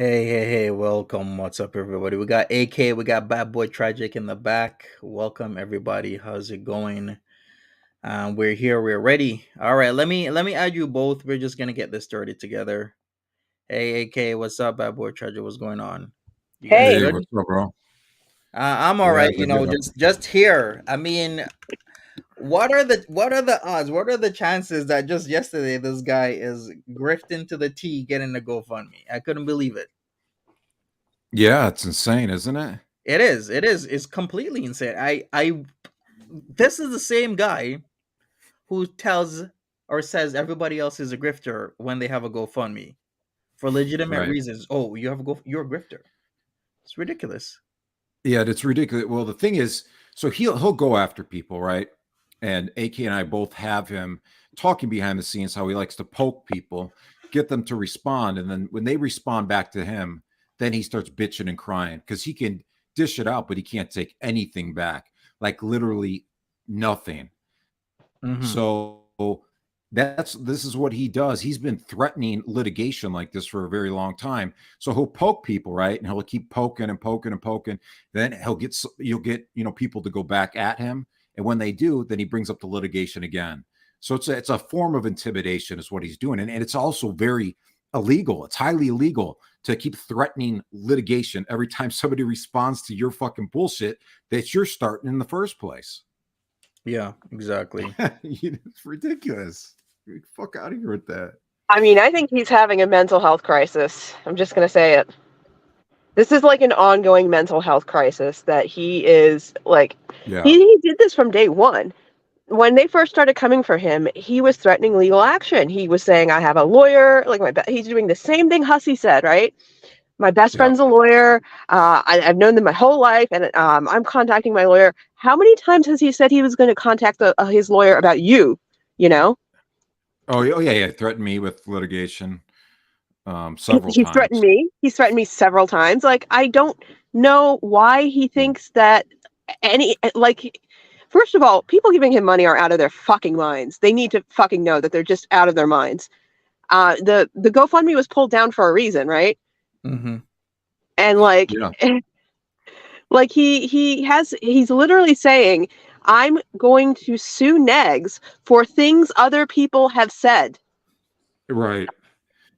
Hey, welcome. What's up, everybody? We got AK, we got Bad Boy Tragic in the back. Welcome, everybody. How's it going? We're here, we're ready. All right, let me add you both. We're just gonna get this started together. Hey, AK, what's up, Bad Boy Tragic? What's going on? You guys Hey, Hey, good? what's up, bro? I'm all Yeah, right. we're good. Just here. I mean, what are the odds? What are the chances that just yesterday this guy is grifting to the T, getting the GoFundMe? I couldn't believe it. Yeah, it's insane, isn't it? It is. It is. It's completely insane. I. This is the same guy who tells or says everybody else is a grifter when they have a GoFundMe for legitimate Right. reasons. Oh, you have a go. You're a grifter. It's ridiculous. Yeah, it's ridiculous. Well, the thing is, so he'll go after people, right? And AK and I both have him talking behind the scenes how he likes to poke people, get them to respond, and then when they respond back to him, then he starts bitching and crying because he can dish it out, but he can't take anything back, like literally nothing. Mm-hmm. So this is what he does. He's been threatening litigation like this for a very long time. So he'll poke people, right? And he'll keep poking and poking and poking. Then you'll get people to go back at him, and when they do, then he brings up the litigation again. So it's a form of intimidation, is what he's doing, and it's also very illegal. It's highly illegal to keep threatening litigation every time somebody responds to your fucking bullshit that you're starting in the first place. Yeah, exactly. It's ridiculous. Fuck out of here with that. I mean, I think he's having a mental health crisis. I'm just going to say it. This is like an ongoing mental health crisis that he is like, Yeah. he did this from day one. When they first started coming for him, he was threatening legal action. He was saying, I have a lawyer. He's doing the same thing Hussey said, right? My best Yeah. friend's a lawyer. I've known them my whole life, and I'm contacting my lawyer. How many times has he said he was going to contact his lawyer about you? You know? Oh, yeah. Threatened me with litigation several He's threatened times. me. He's threatened me several times. Like, I don't know why he thinks that first of all, people giving him money are out of their fucking minds. They need to fucking know that they're just out of their minds. The GoFundMe was pulled down for a reason, right? Mm-hmm. And Yeah. like he's literally saying, I'm going to sue Negs for things other people have said. Right. I,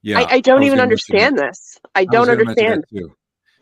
Yeah. I I don't was even going to mention that. understand this. I I was don't going to mention that understand. too.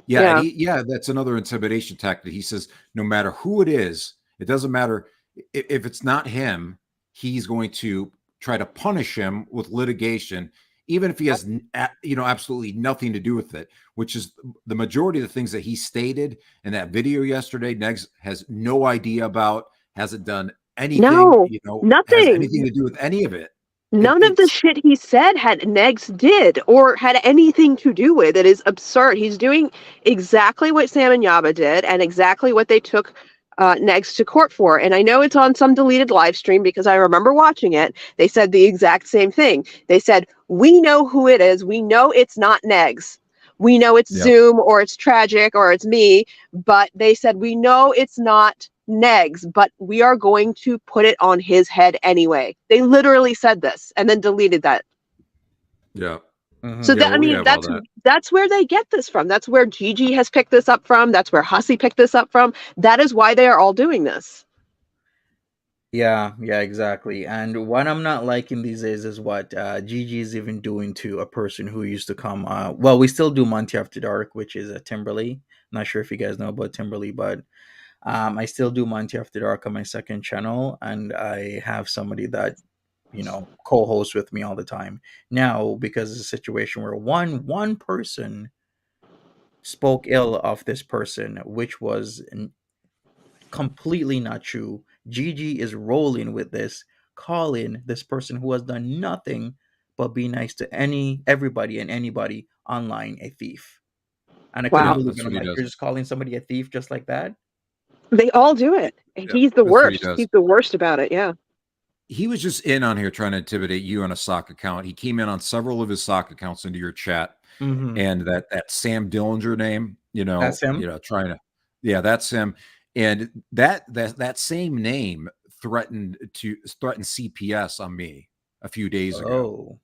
Yeah, and Yeah. that's another intimidation tactic. He says no matter who it is, it doesn't matter if it's not him, he's going to try to punish him with litigation, even if he has absolutely nothing to do with it. Which is the majority of the things that he stated in that video yesterday. Negs has no idea about, hasn't done anything, No, has nothing. anything to do with any of it. None of the It's shit he said had Negs did or had anything to do with. It is absurd. He's doing exactly what Sam and Yaba did and exactly what they took Negs to court for. And I know it's on some deleted live stream because I remember watching it. They said the exact same thing. They said, we know who it is. We know it's not Negs. We know it's yeah, Zoom or it's Tragic or it's me. But they said, we know it's not Negs, but we are going to put it on his head anyway. They literally said this and then deleted that. yeah, Mm-hmm. So yeah. that, I Well, we mean, have all that. that's where they get this from. That's where Gigi has picked this up from. That's where Hussey picked this up from. That is why they are all doing this. Yeah, exactly. And what I'm not liking these days is what Gigi is even doing to a person who used to come. Well, we still do Monty After Dark, which is a Timberly. Not sure if you guys know about Timberly, but I still do Monty After Dark on my second channel, and I have somebody that co-hosts with me all the time now because it's a situation where one person spoke ill of this person, which was completely not true. Gigi is rolling with this, calling this person who has done nothing but be nice to everybody and anybody online a thief. And I couldn't Wow. Yeah, believe it. that's I'm what he like, does. you're just calling somebody a thief just like that? They all do it. Yeah, He's the that's what he worst. does. He's the worst about it. Yeah. He was just in on here trying to intimidate you on a sock account. He came in on several of his sock accounts into your chat, Mm-hmm. and that Sam Dillinger name, That's him. trying to, yeah, that's him. And that same name threatened CPS on me a few days ago. Oh.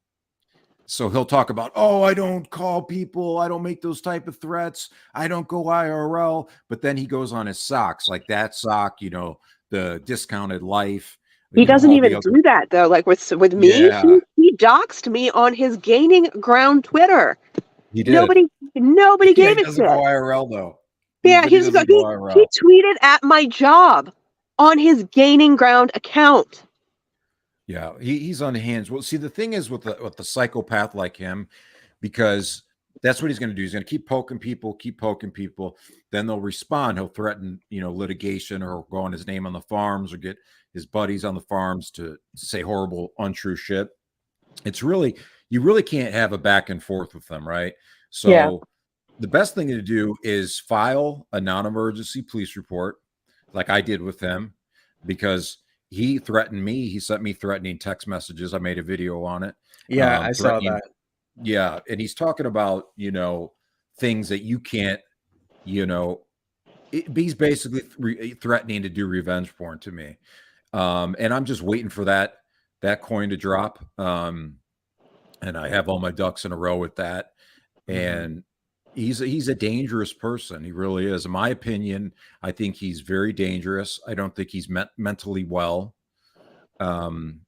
So he'll talk about, oh, I don't call people, I don't make those type of threats, I don't go IRL, but then he goes on his socks, like that sock, the discounted life, He doesn't all the even other. do that though. Like with me, Yeah, he doxed me on his Gaining Ground Twitter. he did. Nobody Yeah, gave he a doesn't go shit. IRL though. Yeah, But he doesn't go he IRL. tweeted at my job on his Gaining Ground account. Yeah, he's on the hands. Well, see, the thing is with the psychopath like him, because that's what he's going to do. He's going to keep poking people. Then they'll respond. He'll threaten, litigation, or go on his name on the farms, or get his buddies on the farms to say horrible, untrue shit. You really can't have a back and forth with them, right? Yeah. So the best thing to do is file a non-emergency police report, like I did with him, because he threatened me. He sent me threatening text messages. I made a video on it. Yeah, I saw Threatening, that. yeah, and he's talking about things that you can't, he's basically threatening to do revenge porn to me, and I'm just waiting for that coin to drop, and I have all my ducks in a row with that, and he's a dangerous person. He really is. In my opinion, I think he's very dangerous. I don't think he's mentally well. And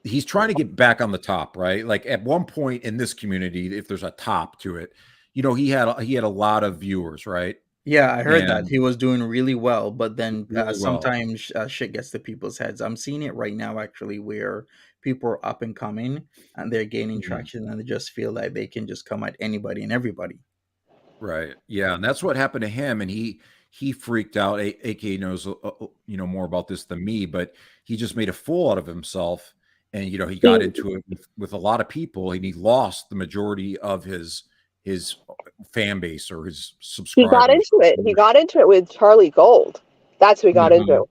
he's trying to get back on the top, right? Like at one point in this community, if there's a top to it, he had a lot of viewers, right? Yeah, I heard that And he was doing really well, but then really well. sometimes shit gets to people's heads. I'm seeing it right now, actually, where people are up and coming and they're gaining Mhm. traction, and they just feel like they can just come at anybody and everybody. Right. Yeah, and that's what happened to him, and he freaked out. AK knows more about this than me, but he just made a fool out of himself, and he got He into it with a lot of people, and he lost the majority of his fan base, or his he got subscribers. into it. He got into it with Charlie Gold. That's who he got into Mhm, it.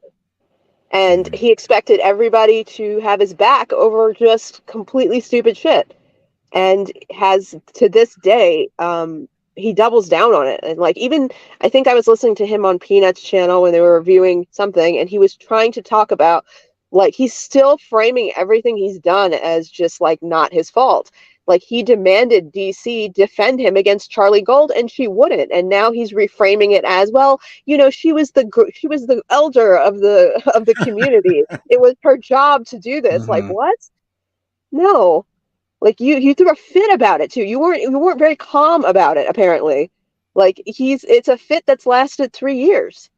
And mhm. he expected everybody to have his back over just completely stupid shit. And has to this day, he doubles down on it. And like, even I think I was listening to him on Peanuts channel when they were reviewing something, and he was trying to talk about, like, he's still framing everything he's done as just like not his fault. Like, he demanded DC defend him against Charlie Gold, and she wouldn't. And now he's reframing it as, well, she was the elder of the community. It was her job to do this. Like, Hmm. what? No. Like, you threw a fit about it too. You weren't very calm about it, apparently. Like, it's a fit that's lasted 3 years.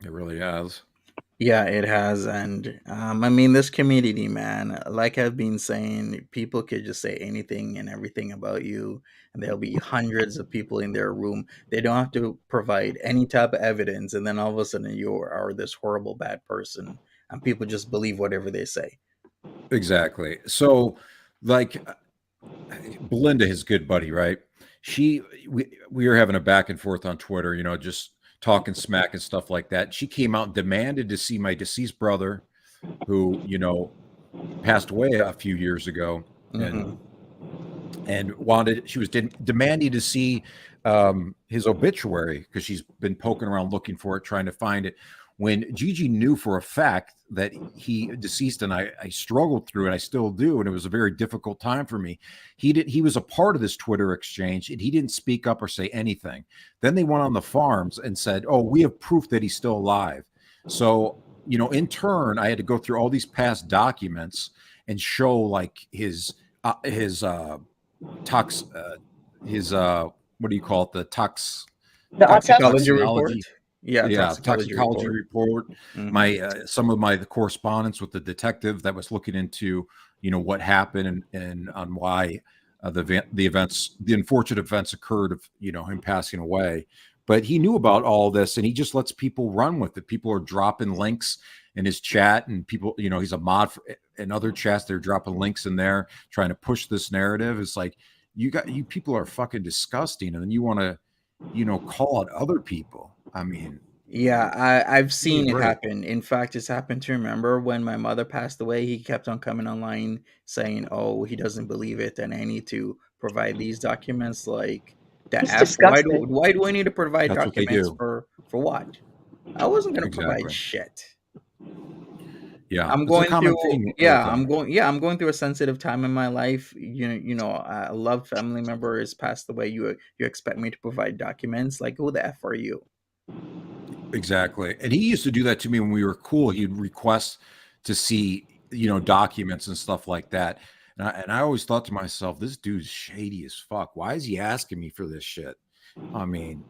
It really has. Yeah, it has, and I mean, this community, man. Like I've been saying, people could just say anything and everything about you, and there'll be hundreds of people in their room. They don't have to provide any type of evidence, and then all of a sudden, you are this horrible bad person, and people just believe whatever they say. Exactly. So, like, Belinda, his good buddy, right? We were having a back and forth on Twitter, just talking smack and stuff like that. She came out and demanded to see my deceased brother, who passed away a few years ago, and Hmm. she was demanding to see his obituary, because she's been poking around looking for it, trying to find it. When Gigi knew for a fact that he deceased, and I struggled through it, I still do, and it was a very difficult time for me. He was a part of this Twitter exchange, and he didn't speak up or say anything. Then they went on the farms and said, "Oh, we have proof that he's still alive." So, in turn, I had to go through all these past documents and show, like, his tox his what do you call it, the The autopsy? Toxicology report. toxicology, Yeah, yeah, toxicology toxicology report. report, Hmm. my some of my correspondence with the detective that was looking into what happened, and on why the unfortunate events occurred of him passing away. But he knew about all this, and he just lets people run with it. People are dropping links in his chat, and people, he's a mod in other chats. They're dropping links in there, trying to push this narrative. It's like, you people are fucking disgusting, and then you want to call out other people. I mean, Yeah, I've give me a seen it break. happen. In fact, it's happened to, remember when my mother passed away, he kept on coming online saying, "Oh, he doesn't believe it, and I need to provide these documents." Like the He's F, why do disgusting. why do I need to provide That's what they documents do. for what? I wasn't gonna provide Exactly. shit. Yeah, I'm it's a going common through thing all the yeah, time. I'm going through a sensitive time in my life. A loved family member has passed away. You expect me to provide documents? Like, who the F are you? Exactly. And he used to do that to me when we were cool. He'd request to see, documents and stuff like that. And I always thought to myself, this dude's shady as fuck. Why is he asking me for this shit? I mean,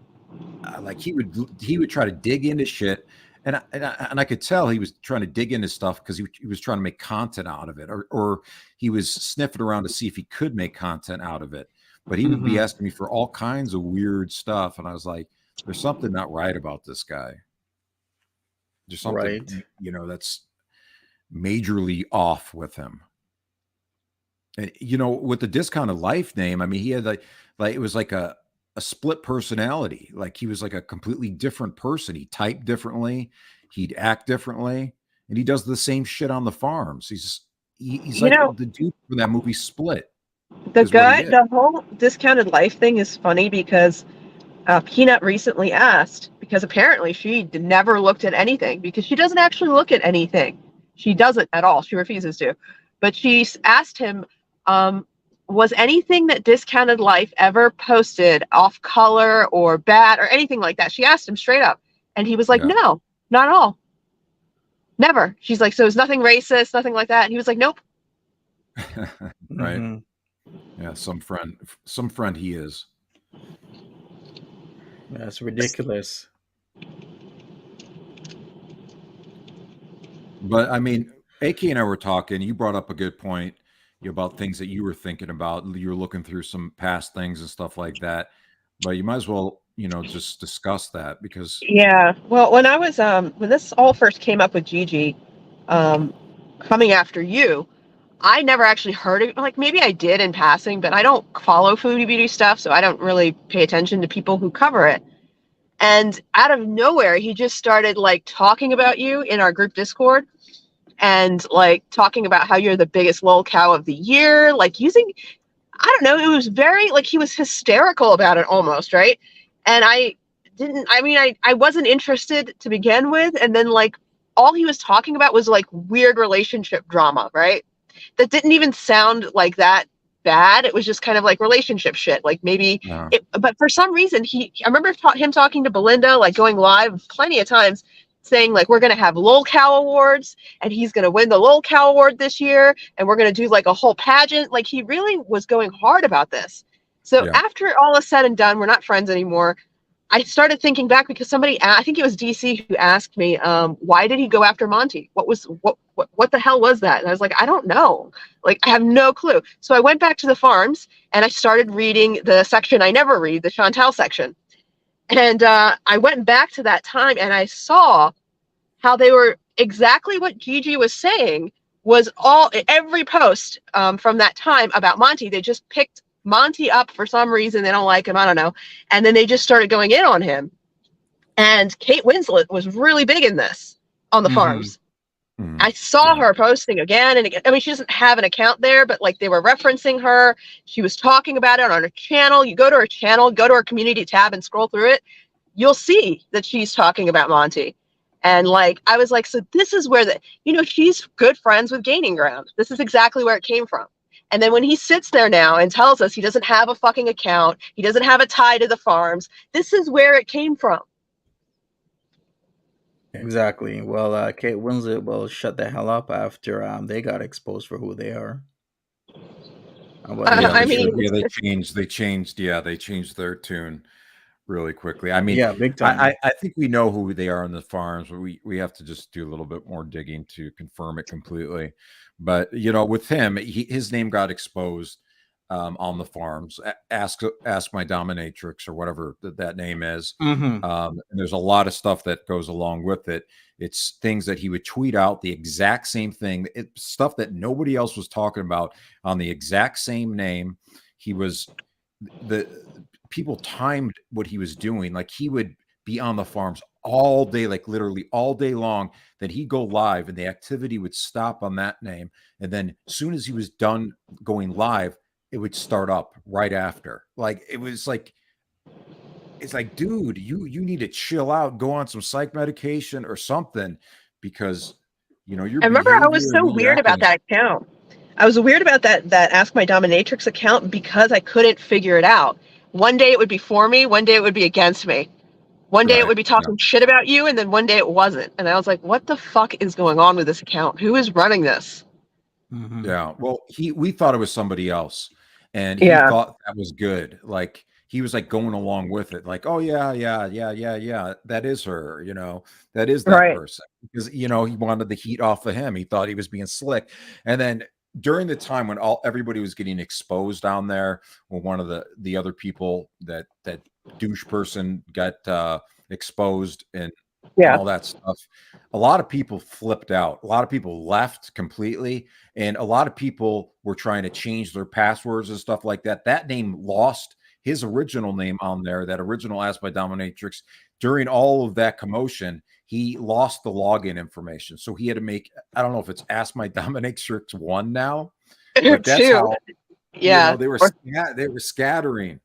like he would try to dig into shit, and I could tell he was trying to dig into stuff because he was trying to make content out of it, or he was sniffing around to see if he could make content out of it. But he would be Hmm. asking me for all kinds of weird stuff, and I was like, "There's something not right about this guy. There's something Right. that's majorly off with him." And with the discounted life name, I mean, he had like it was like a split personality. Like he was like a completely different person. He typed differently, he'd act differently, and he does the same shit on the farms. He's You like know, the dude from that movie Split the is what he guy, is. the whole discounted life thing is funny because Peanut recently asked, because apparently she never looked at anything because she doesn't actually look at anything. She doesn't at all. She refuses to. But she asked him, um, was anything that Discounted Life ever posted off color or bad or anything like that? She asked him straight up. And he was like, Yeah. no, not at all. Never. She's like, so it's nothing racist, nothing like that. And he was like, nope. Right. Hmm. Yeah. Some friend he is. That's ridiculous. But I mean, AK and I were talking. You brought up a good point about things that you were thinking about. You were looking through some past things and stuff like that. But you might as well, just discuss that because Yeah. Well, when I was when this all first came up with Gigi, um, coming after you, I never actually heard it. Like maybe I did in passing, but I don't follow foodie beauty stuff, so I don't really pay attention to people who cover it. And out of nowhere, he just started like talking about you in our group Discord and like talking about how you're the biggest lol cow of the year, like using, I don't know, it was very like he was hysterical about it almost, right? And I wasn't interested to begin with. And then like all he was talking about was like weird relationship drama, right? That didn't even sound like that bad. It was just kind of like relationship shit. Like maybe uh, it, but for some reason, I remember him talking to Belinda, like going live plenty of times, saying like we're gonna have Lol Cow awards, and he's gonna win the Lol Cow award this year, and we're gonna do like a whole pageant. Like he really was going hard about this. So yeah, after all is said and done, we're not friends anymore. I started thinking back because somebody, I think it was DC, who asked me, why did he go after Monty? What the hell was that? And I was like, I don't know. Like, I have no clue. So I went back to the farms and I started reading the section I never read, the Chantal section. And I went back to that time and I saw how they were exactly what Gigi was saying was every post from that time about Monty. They just picked Monty up for some reason. They don't like him. I don't know. And then they just started going in on him. And Kate Winslet was really big in this on the Hmm. farms. mm, I saw yeah, her posting again and again. I mean, she doesn't have an account there, but like they were referencing her. She was talking about it on her channel. You go to her channel, go to her community tab and scroll through it. You'll see that she's talking about Monty. And like, I was like, so this is where she's good friends with Gaining Ground. This is exactly where it came from. And then when he sits there now and tells us he doesn't have a fucking account, he doesn't have a tie to the farms, this is where it came from. Exactly. Well, Kate Winslet will shut the hell up after they got exposed for who they are. How about yeah. you? I They should. mean, Yeah, they changed. They changed. Yeah, they changed their tune really quickly. I mean, Yeah, big I time. I think we know who they are on the farms, but we have to just do a little bit more digging to confirm it completely. But with him, his name got exposed on the farms. Ask My Dominatrix or whatever that name is. Hmm. And there's a lot of stuff that goes along with it. It's things that he would tweet out the exact same thing. It's stuff that nobody else was talking about on the exact same name. He was the people timed what he was doing. Like he would be on the farms all day, like literally all day long. Then he'd go live and the activity would stop on that name. And then as soon as he was done going live, it would start up right after. Like it was like, it's like, dude, you need to chill out, go on some psych medication or something, because your I remember I was behavior and so your weird about actions. that account. I was weird about that Ask My Dominatrix account because I couldn't figure it out. One day it would be for me, one day it would be against me. One day it Right. would be Yeah. talking shit about you, and then one day it wasn't. And I was like, what the fuck is going on with this account? Who is running this? Mm-hmm. Yeah. Well, we thought it was somebody else, and he Yeah, thought that was good. Like he was like going along with it, like, oh yeah, yeah, yeah, yeah, yeah, that is her, that is that right. person. Because he wanted the heat off of him. He thought he was being slick. And then during the time when everybody was getting exposed down there, when one of the other people, that douche person, got exposed and Yeah. all that stuff, a lot of people flipped out. A lot of people left completely. And a lot of people were trying to change their passwords and stuff like that. That name lost his original name on there, that original Ask My Dominatrix. During all of that commotion, he lost the login information. So he had to make, I don't know if it's Ask My Dominatrix 1 now, but that's Two. how, Yeah. they were scattering,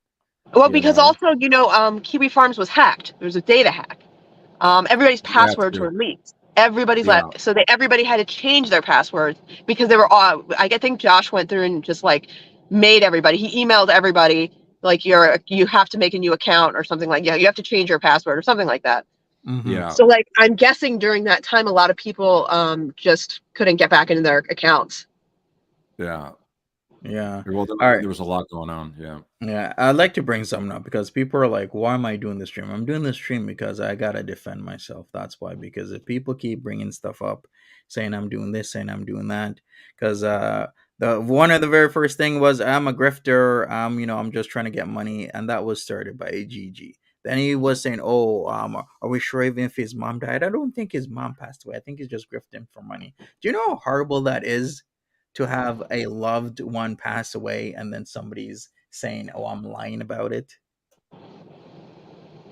Well, you because know. also, Kiwi Farms was hacked. There was a data hack. Everybody's That passwords too. were leaked. Everybody's Yeah. left, so everybody had to change their passwords because they were all. I think Josh went through and just like made everybody. He emailed everybody like you have to make a new account or something like, yeah, you have to change your password or something like that. Mm-hmm. Yeah. So like I'm guessing during that time a lot of people just couldn't get back into their accounts. Yeah. Yeah. Well, All right. there was a lot going on. Yeah. Yeah, I'd like to bring something up because people are like, "Why am I doing this stream?" I'm doing this stream because I gotta defend myself. That's why. Because if people keep bringing stuff up, saying I'm doing this, saying I'm doing that, because the one of the very first thing was I'm a grifter. I'm just trying to get money, and that was started by Gigi. Then he was saying, "Oh, are we sure even if his mom died? I don't think his mom passed away. I think he's just grifting for money." Do you know how horrible that is? To have a loved one pass away and then somebody's saying, "Oh, I'm lying about it."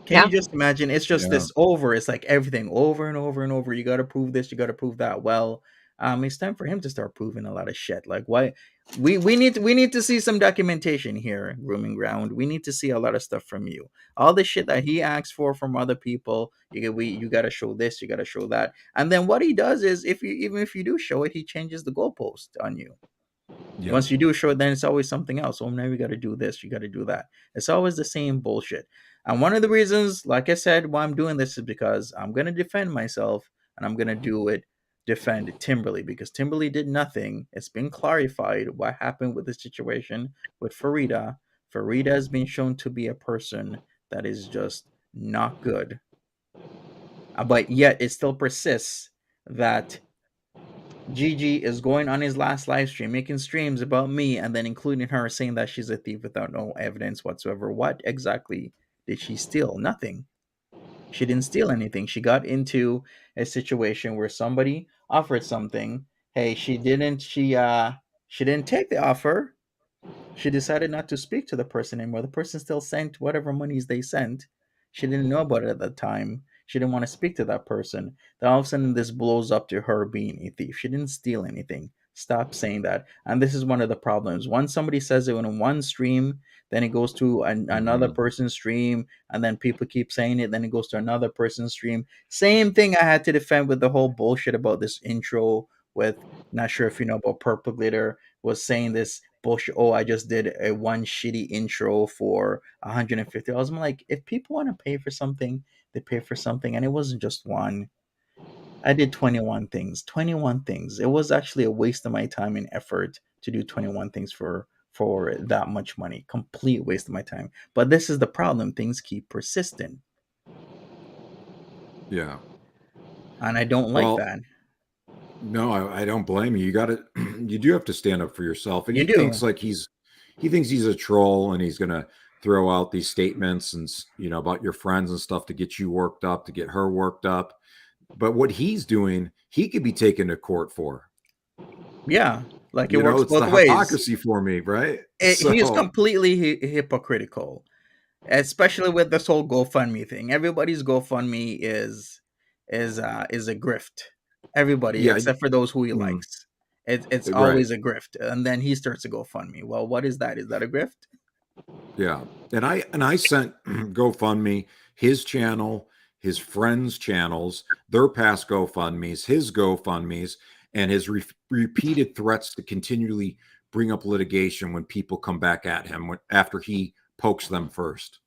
Can Yeah. you just imagine? It's just Yeah. this over. It's like everything over and over and over. You got to prove this. You got to prove that. Well, it's time for him to start proving a lot of shit. Like why? We need to see some documentation here, Grooming Ground. We need to see a lot of stuff from you. All the shit that he asks for from other people. You got to show this. You got to show that. And then what he does is, if you do show it, he changes the goalpost on you. Yeah. Once you do a show, then it's always something else. Oh, now you got to do this, you got to do that. It's always the same bullshit. And one of the reasons, like I said, why I'm doing this is because I'm going to defend myself and I'm going to defend Timberly because Timberly did nothing. It's been clarified what happened with the situation with Farida. Farida has been shown to be a person that is just not good. But yet it still persists that Gigi is going on his last live stream, making streams about me, and then including her saying that she's a thief without no evidence whatsoever. What exactly did she steal? Nothing. She didn't steal anything. She got into a situation where somebody offered something. Hey, she didn't take the offer. She decided not to speak to the person anymore. The person still sent whatever monies they sent. She didn't know about it at the time. She didn't want to speak to that person. Then all of a sudden, this blows up to her being a thief. She didn't steal anything. Stop saying that. And this is one of the problems. Once somebody says it in one stream, then it goes to another Mhm. person's stream, and then people keep saying it. Then it goes to another person's stream. Same thing I had to defend with the whole bullshit about this intro with, not sure if you know about Purple Glitter, was saying this bullshit. Oh, I just did a one shitty intro for $150. I'm like, if people want to pay for something, they pay for something, and it wasn't just one. I did 21 things. 21 things. It was actually a waste of my time and effort to do 21 things for that much money. Complete waste of my time. But this is the problem. Things keep persisting, Yeah. and I don't like Well, that. no, I don't blame you. You got to, you do have to stand up for yourself. And You do. he thinks he's a troll and he's going to throw out these statements and, about your friends and stuff to get you worked up, to get her worked up. But what he's doing, he could be taken to court for. Yeah. Like it works It's the both ways. hypocrisy for me, right? He is So, completely hypocritical, especially with this whole GoFundMe thing. Everybody's GoFundMe is a grift. Everybody yeah. except for those who he mm, likes. It's right. always a grift, and then he starts a GoFundMe. Well, what is that? Is that a grift? Yeah. And I sent GoFundMe, his channel, his friends' channels, their past GoFundMes, his GoFundMes, and his repeated threats to continually bring up litigation when people come back at him after he pokes them first.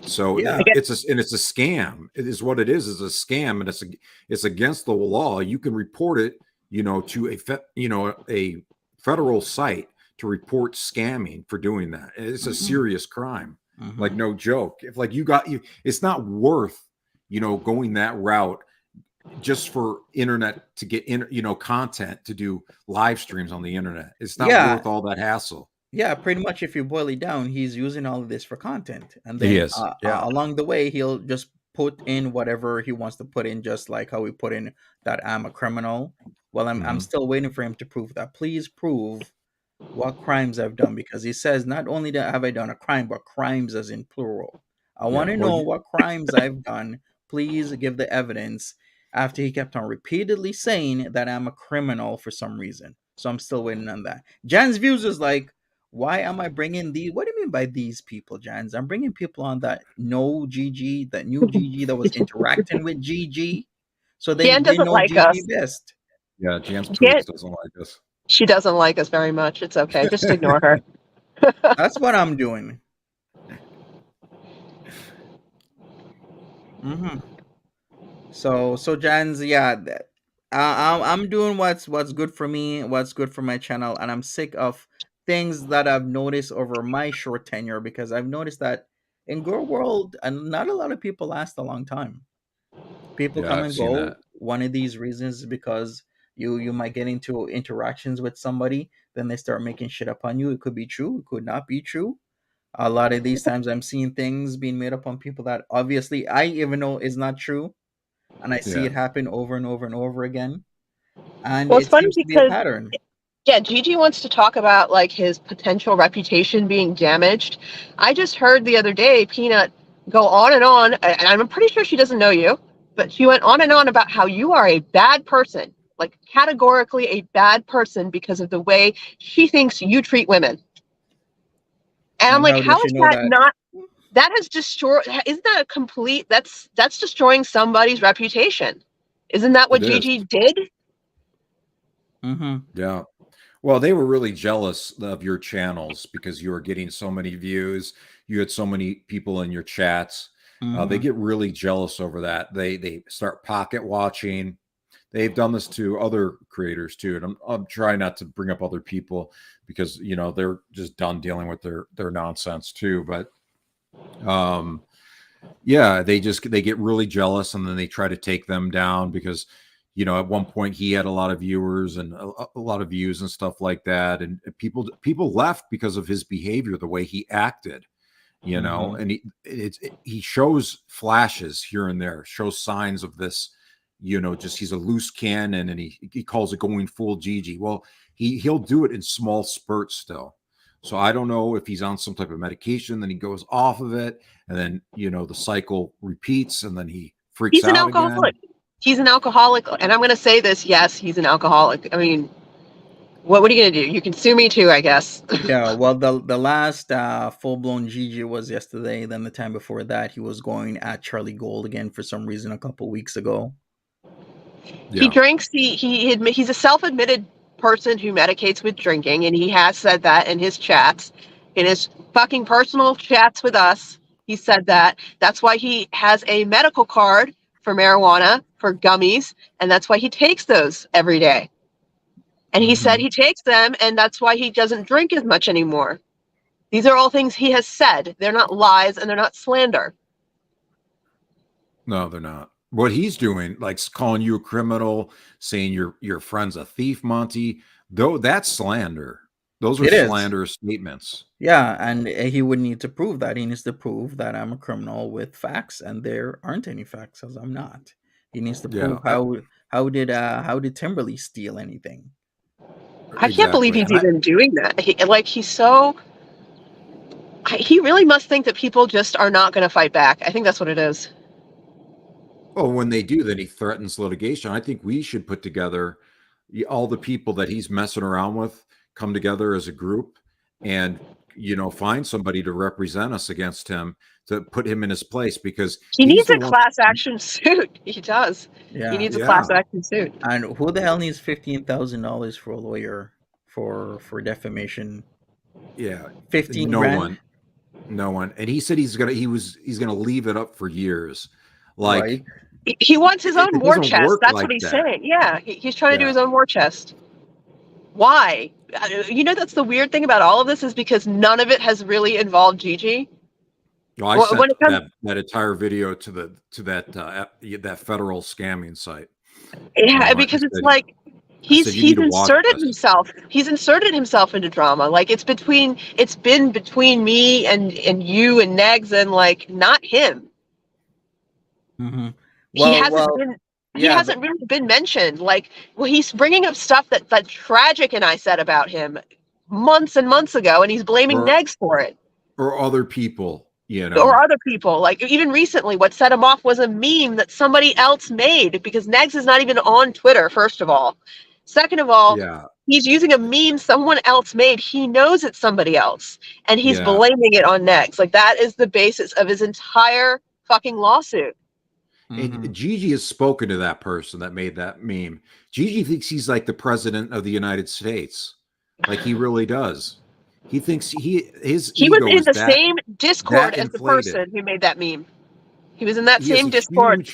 So Yeah. it's a scam. It is what it is. It's a scam, and it's against the law. You can report it, to a federal site to report scamming for doing that. It's a serious crime, like no joke. If like it's not worth going that route just for internet to get content to do live streams on the internet. It's not Yeah. worth all that hassle. Yeah, pretty much. If you boil it down, he's using all of this for content, and He then is. Yeah. along the way, he'll just put in whatever he wants to put in, just like how he put in that I'm a criminal. Well, I'm still waiting for him to prove that. Please prove what crimes I've done, because he says not only that have I done a crime, but crimes as in plural. I want to know what crimes I've done. Please give the evidence. After he kept on repeatedly saying that I'm a criminal for some reason, so I'm still waiting on that. Jan's views is like, why am I bringing these? What do you mean by these people, Jans? I'm bringing people on that know Gigi, that new Gigi, that was interacting with Gigi, so they Jan doesn't know like Gigi us. best. Yeah, Jan's Jan, tweets doesn't like us. she doesn't like us very much. It's okay. Just ignore her. That's what I'm doing. So Jans, yeah, I'm doing what's good for me, what's good for my channel, and I'm sick of things that I've noticed over my short tenure, because I've noticed that in Girl World, and not a lot of people last a long time. People Yeah, come I've and seen go. that. One of these reasons is because you might get into interactions with somebody, then they start making shit up on you. It could be true, it could not be true. A lot of these times I'm seeing things being made up on people that obviously I even know is not true, and I see it happen over and over and over again. And Well, it's it funny seems to be a because pattern. yeah, Gigi wants to talk about like his potential reputation being damaged. I just heard the other day Peanut go on, and I'm pretty sure she doesn't know you, but she went on and on about how you are a bad person, like categorically a bad person because of the way she thinks you treat women. And I'm And like, how does how she is know that that? not? That has destroyed. Isn't that a complete? That's destroying somebody's reputation. Isn't that what It is. Gigi did? Yeah. Well, they were really jealous of your channels because you were getting so many views. You had so many people in your chats. They get really jealous over that. They start pocket watching. They've done this to other creators too, and I'm trying not to bring up other people because they're just done dealing with their nonsense too. But yeah, they get really jealous, and then they try to take them down because at one point he had a lot of viewers and a lot of views and stuff like that, and people left because of his behavior, the way he acted. And he shows flashes here and there, shows signs of this, just he's a loose cannon, and he calls it going full Gigi. Well, he'll do it in small spurts still. So I don't know if he's on some type of medication, then he goes off of it, and then the cycle repeats, and then he freaks He's an out again. alcoholic. He's an alcoholic, and I'm going to say this: yes, he's an alcoholic. I mean, what are you going to do? You can sue me too, I guess. Yeah, well, the last full blown Gigi was yesterday. Then the time before that, he was going at Charlie Gold again for some reason a couple weeks ago. He drinks. He's a self-admitted person who medicates with drinking, and he has said that in his chats, in his fucking personal chats with us. He said that. That's why he has a medical card for marijuana, for gummies, and that's why he takes those every day. And he said he takes them, and that's why he doesn't drink as much anymore. These are all things he has said. They're not lies, and they're not slander. No, they're not. What he's doing, like calling you a criminal, saying your friend's a thief, Monty, though, that's slander. Those are slanderous statements. Yeah, and he would need to prove that. He needs to prove that I'm a criminal with facts, and there aren't any facts, as I'm not. He needs to prove how did Timberly steal anything? I can't believe he's even doing that. He really must think that people just are not going to fight back. I think that's what it is. Well, when they do, then he threatens litigation. I think we should put together all the people that he's messing around with, come together as a group, and find somebody to represent us against him to put him in his place, because He he's needs the a one. class action suit. He does. He Yeah. needs a Yeah, class action suit. And who the hell needs $15,000 for a lawyer for defamation? yeah. 15 No grand, one, no one. And he said he's gonna leave it up for years. Like, right? He wants his own it war doesn't chest. work That's what like he's that. saying. Yeah, he's trying to do Yeah. his own war chest. Why? You know, that's the weird thing about all of this, is because none of it has really involved Gigi. Well, I When sent it comes, that entire video to that federal scamming site. yeah, I because it's said, like you need he's to watch inserted this. himself. He's inserted himself into drama. Like it's been between me and you and Negs, and like not him. Mm-hmm. He Well, hasn't well, been. He yeah, hasn't really been mentioned. Like, well, he's bringing up stuff that Tragic and I said about him months and months ago, and he's blaming Or Negs for it. other people, Or other people. Like even recently, what set him off was a meme that somebody else made, because Negs is not even on Twitter, first of all. Second of all, Yeah, he's using a meme someone else made. He knows it's somebody else, and he's yeah. blaming it on Negs. Like that is the basis of his entire fucking lawsuit. mm-hmm. And Gigi has spoken to that person that made that meme. Gigi thinks he's like the president of the United States. Like he really does. He thinks his He was ego in is the that same Discord that as the inflated. person who made that meme. He was in that He has same a Discord.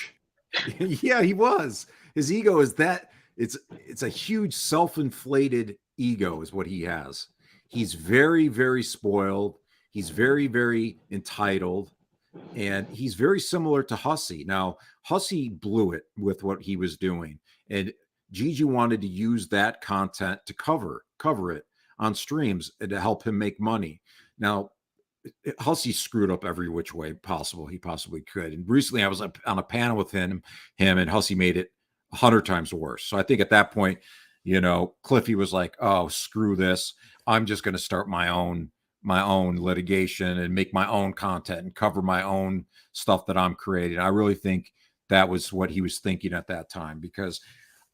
huge yeah, he was. His ego is that it's a huge self-inflated ego is what he has. He's very, very spoiled. He's very, very entitled. And he's very similar to Hussey. Now, Hussey blew it with what he was doing. And Gigi wanted to use that content to cover it on streams and to help him make money. Now, Hussey screwed up every which way possible he possibly could. And recently I was on a panel with him and Hussey made it 100 times worse. So I think at that point, Cliffy was like, oh, screw this. I'm just going to start my own litigation and make my own content and cover my own stuff that I'm creating. I really think that was what he was thinking at that time, because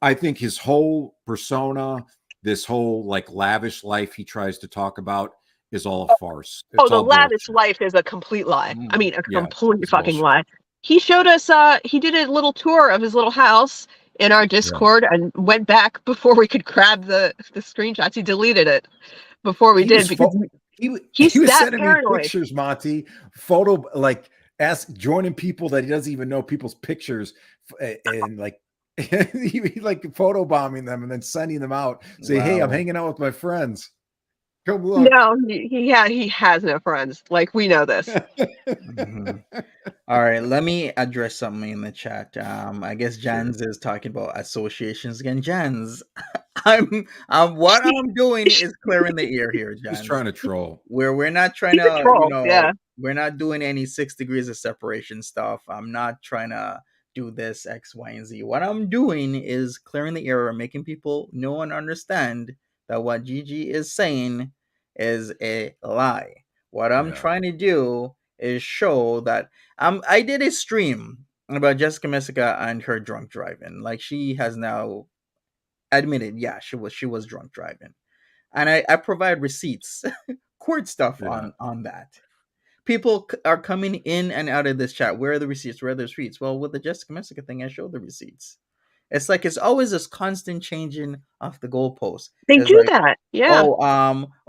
I think his whole persona, this whole like lavish life he tries to talk about, is all a farce. Oh, It's the all lavish bullshit. life is a complete lie. I mean, a Yeah, complete it's fucking bullshit. lie. He showed us, he did a little tour of his little house in our Discord and went back before we could grab the screenshots. He deleted it before we He did was because he he's was that sending me paranoid. pictures, Monty, joining people that he doesn't even know people's pictures, and like he like photo bombing them and then sending them out. Say, hey, I'm Wow. hanging out with my friends. Come look. No, he has no friends. Like, we know this. Mm-hmm. All right, let me address something in the chat. I guess Jans is talking about associations again. Jans, what I'm doing is clearing the air here, He's Jans. trying to troll. We're not trying He's a to, troll, yeah. we're not doing any 6 degrees of separation stuff. I'm not trying to do this X, Y, and Z. What I'm doing is clearing the air, making people know and understand that what Gigi is saying is a lie. What I'm Yeah. trying to do is show that I did a stream about Jessica Messica and her drunk driving. Like, she has now admitted, yeah, she was drunk driving, and I provide receipts, court stuff Yeah. on that. People are coming in and out of this chat. Where are the receipts? Where are the receipts? Well, with the Jessica Messica thing, I show the receipts. It's like it's always this constant changing of the goalposts. They It's do like, that, yeah.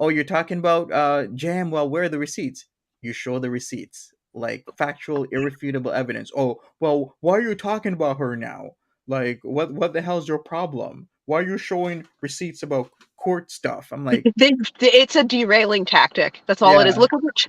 you're talking about Jam. Well, where are the receipts? You show the receipts, like factual, irrefutable evidence. Oh, well, why are you talking about her now? Like, what the hell's your problem? Why are you showing receipts about court stuff? I'm like, It's a derailing tactic. That's all it is. yeah,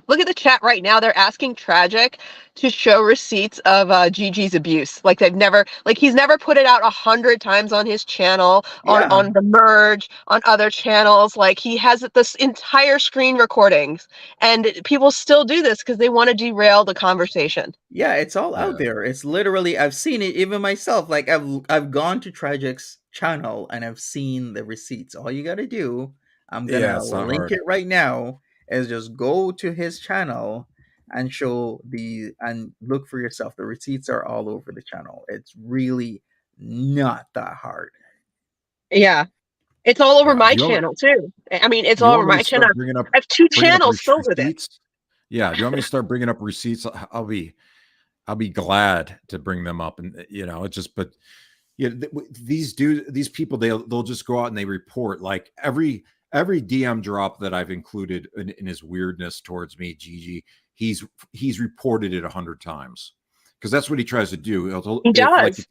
Look at the chat right now. They're asking Tragic to show receipts of Gigi's abuse. Like he's never put it out 100 times on his channel, yeah. on the merge, on other channels. Like, he has this entire screen recordings, and people still do this because they want to derail the conversation. Yeah, it's all out Yeah. there. It's literally, I've seen it even myself. Like, I've gone to Tragic's channel and I've seen the receipts. All you gotta do, I'm Yeah, gonna it's not link hard. it right now, is just go to his channel and and look for yourself. The receipts are all over the channel. It's really not that hard. Yeah. It's all over Yeah. my channel too. I mean, it's Do you all over want me my to channel. start bringing up I have 2 channels filled with it. receipts? Yeah. Do you want me to start bringing up receipts? I'll be glad to bring them up. And it's just, but yeah, these people, they'll just go out and they report like every DM drop that I've included in his weirdness towards me, Gigi, he's reported it 100 times because that's what he tries to do. He If like does.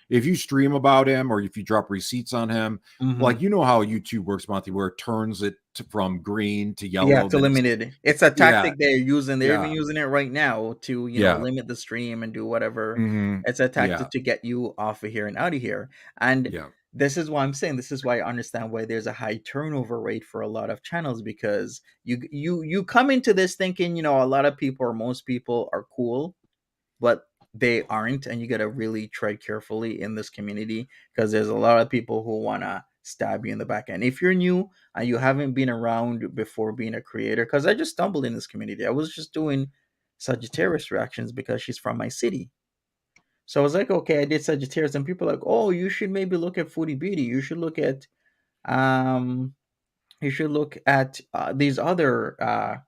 if you stream about him or if you drop receipts on him, like how YouTube works, Monty, where it turns it from green to Yeah, yellow, to then limit it. It's a yeah, tactic they're using. They're even yeah, using it right now to, yeah, limit the stream and do whatever. hmm It's a yeah, tactic to get you off of here and out of here. And yeah, this is why I'm saying, this is why I understand why there's a high turnover rate for a lot of channels, because you come into this thinking, a lot of people or most people are cool, but they aren't, and you got to really tread carefully in this community, because there's a lot of people who want to stab you in the back end if you're new and you haven't been around before being a creator. Because I just stumbled in this community. I was just doing Sagittarius reactions because she's from my city. So I was like, okay, I did Sagittarius, and people are like, oh, you should maybe look at Foodie Beauty, um you should look at these other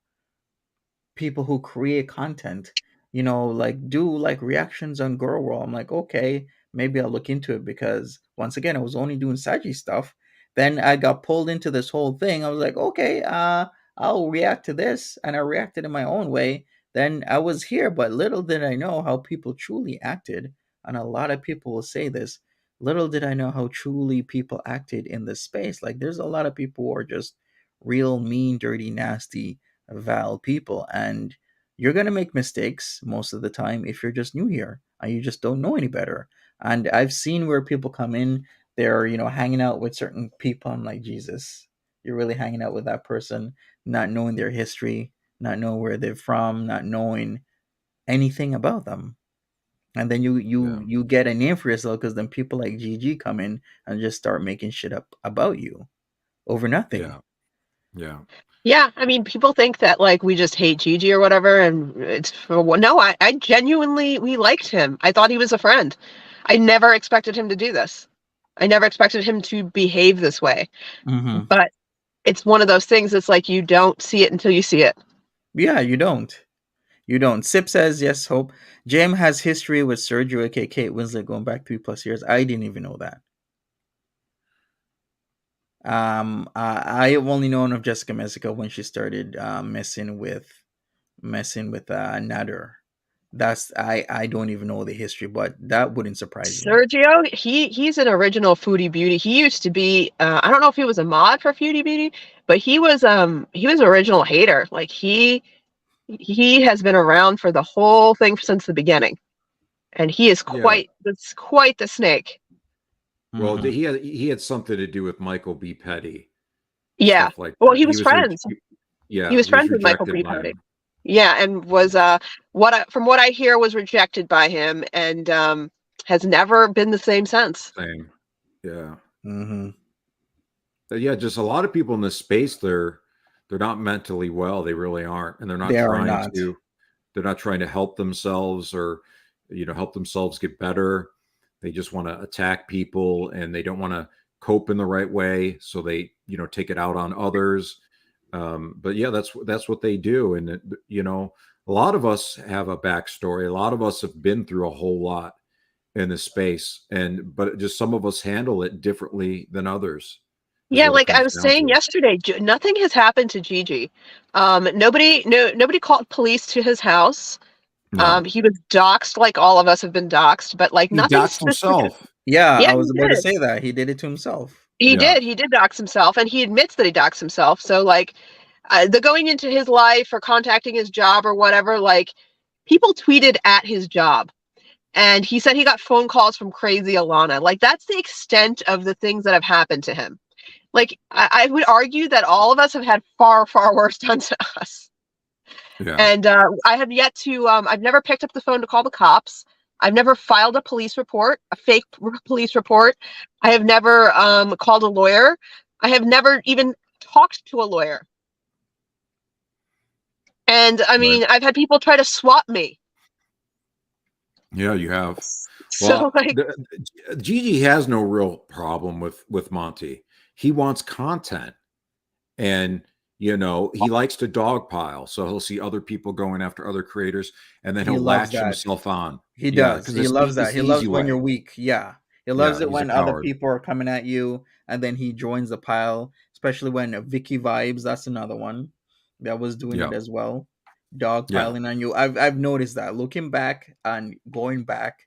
people who create content, like do like reactions on Girl World. I'm like, okay, maybe I'll look into it, because once again, I was only doing Saji stuff. Then I got pulled into this whole thing. I was like, okay, I'll react to this, and I reacted in my own way. Then I was here, but little did I know how people truly acted. And a lot of people will say this. Little did I know how truly people acted in this space. Like, there's a lot of people who are just real mean, dirty, nasty, vile people, and you're going to make mistakes most of the time if you're just new here and you just don't know any better. And I've seen where people come in, they're hanging out with certain people. I'm like, Jesus, you're really hanging out with that person, not knowing their history, not knowing where they're from, not knowing anything about them. And then yeah, you get a name for yourself, because then people like Gigi come in and just start making shit up about you over nothing. yeah, yeah, Yeah, I mean, people think that like we just hate Gigi or whatever, and it's no, I genuinely we liked him. I thought he was a friend. I never expected him to do this. I never expected him to behave this way. Hmm. But it's one of those things that's like you don't see it until you see it. Yeah, you don't. You don't. Sip says, yes, Hope. Jam has history with Sergio, aka Kate Winslet, going back 3+ years. I didn't even know that. I have only known of Jessica Messica when she started messing with Nader. I don't even know the history, but that wouldn't surprise me. Sergio, he's an original Foodie Beauty. He used to be I don't know if he was a mod for Foodie Beauty, but he was an original hater. Like he has been around for the whole thing since the beginning. And he is yeah. quite the snake. Well, Hmm. he had something to do with Michael B. Petty, Yeah. stuff like Well, that. he was friends. He Yeah, was he was friends with Michael rejected B. by Petty. him. Yeah, and was from what I hear was rejected by him, and has never been the same since. Same. Yeah. Hmm. But yeah, just a lot of people in this space, they're not mentally well. They really aren't. And They are not. they're not trying to help themselves or help themselves get better. They just want to attack people and they don't want to cope in the right way. So they, take it out on others. But yeah, that's what they do. And a lot of us have a backstory. A lot of us have been through a whole lot in this space, but just some of us handle it differently than others. Is Yeah, what it like I comes was down saying to. yesterday, nothing has happened to Gigi. Nobody called police to his house. No, He was doxxed like all of us have been doxxed, but like he nothing doxed specific. himself. Yeah, Yeah, I was he about to did. say that he did it to himself. Yeah, He did dox himself, and he admits that he doxed himself. So like, the going into his life or contacting his job or whatever, like people tweeted at his job, and he said he got phone calls from crazy Alana. Like that's the extent of the things that have happened to him. Like I would argue that all of us have had far worse done to us. yeah, And I have yet to. I've never picked up the phone to call the cops. I've never filed a police report, a fake police report. I have never called a lawyer. I have never even talked to a lawyer. And I right. mean, I've had people try to swap me. Yeah, you have. So Well, like, Gigi has no real problem with Monty. He wants content, and You know, he likes to dogpile, so he'll see other people going after other creators, and then He he'll loves latch that. himself on. He Yeah, does. because He loves that. it's He the easy loves when you're way. weak. Yeah. He loves Yeah, it he's a when other coward. people are coming at you and then he joins the pile, especially when Vicky Vibes, that's another one that was doing Yeah, it as well. Dog yeah, piling on you. I've noticed that. Looking back and going back,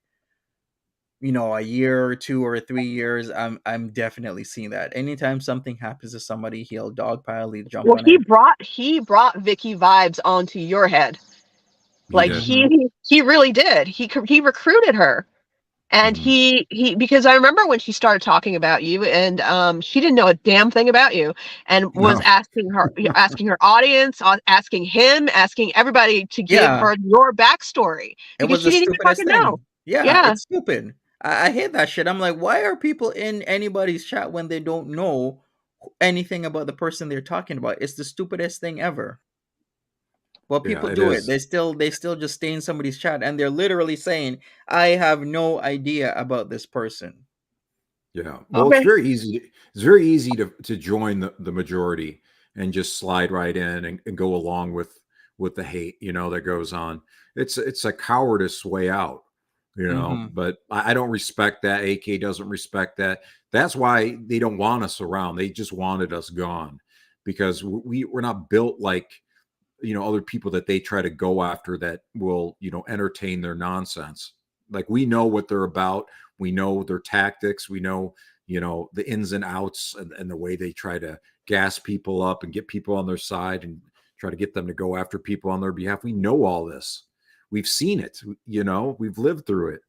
a year or 2 or 3 years, I'm definitely seeing that. Anytime something happens to somebody, he'll dogpile, he'll jump Well, on it. he brought Vicky Vibes onto your head. he Like did. Mm-hmm. he really did. He recruited her. And Hmm. he because I remember when she started talking about you, and she didn't know a damn thing about you, and was No, asking her audience, asking him, asking everybody to give Yeah. her your backstory It because was she the didn't even stupidest fucking know. thing. Yeah, Yeah. it's stupid. I hate that shit. I'm like, why are people in anybody's chat when they don't know anything about the person they're talking about? It's the stupidest thing ever. Well, yeah, people it do it. is. They still just stay in somebody's chat and they're literally saying, I have no idea about this person. Yeah. Well, it's Okay. very easy. It's very easy to join the majority and just slide right in and go along with the hate, that goes on. It's a cowardice way out, Mm-hmm. but I don't respect that. AK doesn't respect that. That's why they don't want us around. They just wanted us gone because we're not built like other people that they try to go after that will entertain their nonsense. Like we know what they're about, we know their tactics, we know the ins and outs, and the way they try to gas people up and get people on their side and try to get them to go after people on their behalf. We know all this, we've seen it, we've lived through it.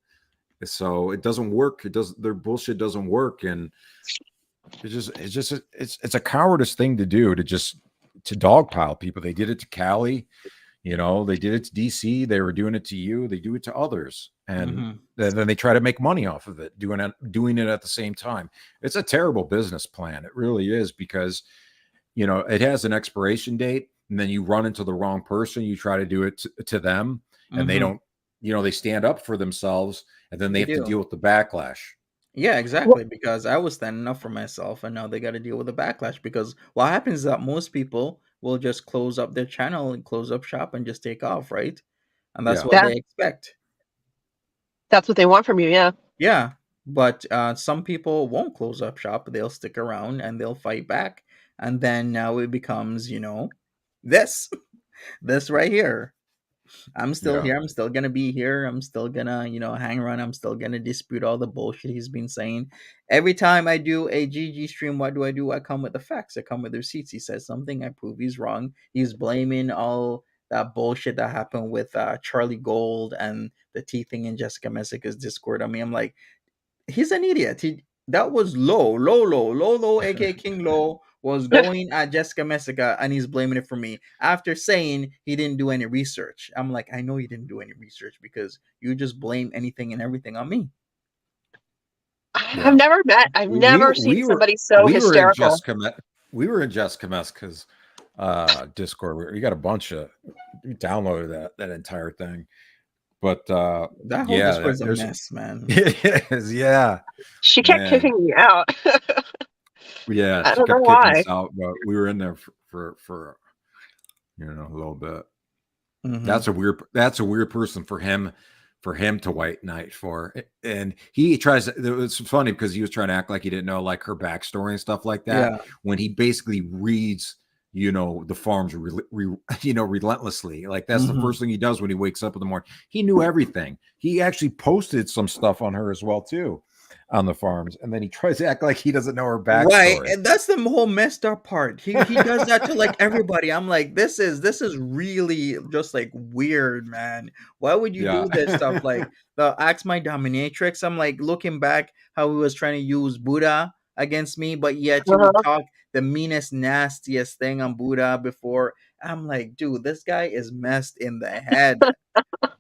So it doesn't work. It does Their bullshit doesn't work. And it's a cowardice thing to do, to dogpile people. They did it to Cali, they did it to DC. They were doing it to you. They do it to others, and Mm-hmm. then they try to make money off of it, doing it at the same time. It's a terrible business plan. It really is, because it has an expiration date, and then you run into the wrong person. You try to do it to them, and they Mm-hmm. don't. They stand up for themselves, and then they They have to do. deal with the backlash. Yeah, Well, exactly. Because I was standing up for myself, and now they got to deal with the backlash. Because what happens is that most people will just close up their channel and close up shop and just take off, right? And that's Yeah, what yeah, they expect. that's what they want from you. Yeah. Yeah, but some people won't close up shop. They'll stick around and they'll fight back, and then now it becomes, this, this right here. I'm still yeah, here. I'm still gonna be here. I'm still gonna, hang around. I'm still gonna dispute all the bullshit he's been saying. Every time I do a GG stream, what do? I come with the facts. I come with the receipts. He says something, I prove he's wrong. He's blaming all that bullshit that happened with Charlie Gold and the T thing in Jessica Messica's Discord. I mean, I'm like, he's an idiot. That was low, aka King Low was going at Jessica Messica and he's blaming it for me after saying he didn't do any research. I'm like, I know you didn't do any research because you just blame anything and everything on me. yeah. I've we never seen we were somebody so we were in hysterical. Jessica we were in Jessica Messica's Discord. We got a bunch of, we downloaded that entire thing. But That whole yeah, Discord is a there's mess, man. it is, yeah, She kept man. kicking me out. Yeah, I she don't know kept kicking why. us out, but we were in there for a little bit. Mm-hmm. That's a weird person for him to white knight for. And he tries to, it's funny because he was trying to act like he didn't know like her backstory and stuff like that, Yeah. when he basically reads the farms relentlessly. Like that's the Mm-hmm. first thing he does when he wakes up in the morning. He knew everything. He actually posted some stuff on her as well too, on the farms, and then he tries to act like he doesn't know her Right, backstory. and that's the whole messed up part. He does that to like everybody. I'm like, this is really just like weird, man. Why would you Yeah. do this stuff? Like the Ask My Dominatrix. I'm like looking back how he was trying to use Buddha against me, but yet he would Uh-huh. talk the meanest, nastiest thing on Buddha before. I'm like, dude, this guy is messed in the head.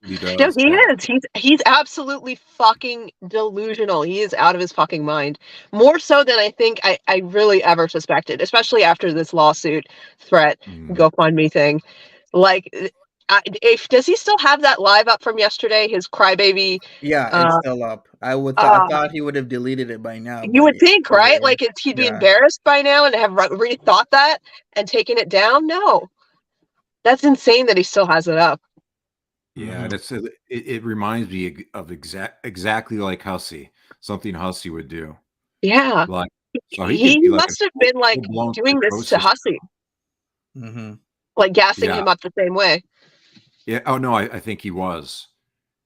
He No, does, he yeah. is. He's absolutely fucking delusional. He is out of his fucking mind. More so than I think I really ever suspected, especially after this lawsuit threat Mhm. GoFundMe thing. Like Does he still have that live up from yesterday? His crybaby. Yeah, it's still up. I Uh, thought he would have deleted it by now, you but would yeah, think, still right? there. Like he'd be Yeah. embarrassed by now and have rethought that and taken it down. No, that's insane that he still has it up. Yeah, Mhm. and it reminds me of exactly like Hussey, something Hussey would do. Yeah, Like, so he could he be like a must have been like full-blown doing this to psychosis. Hussey, Mhm. like gassing Yeah, him up the same way. yeah. Oh no, I think he was.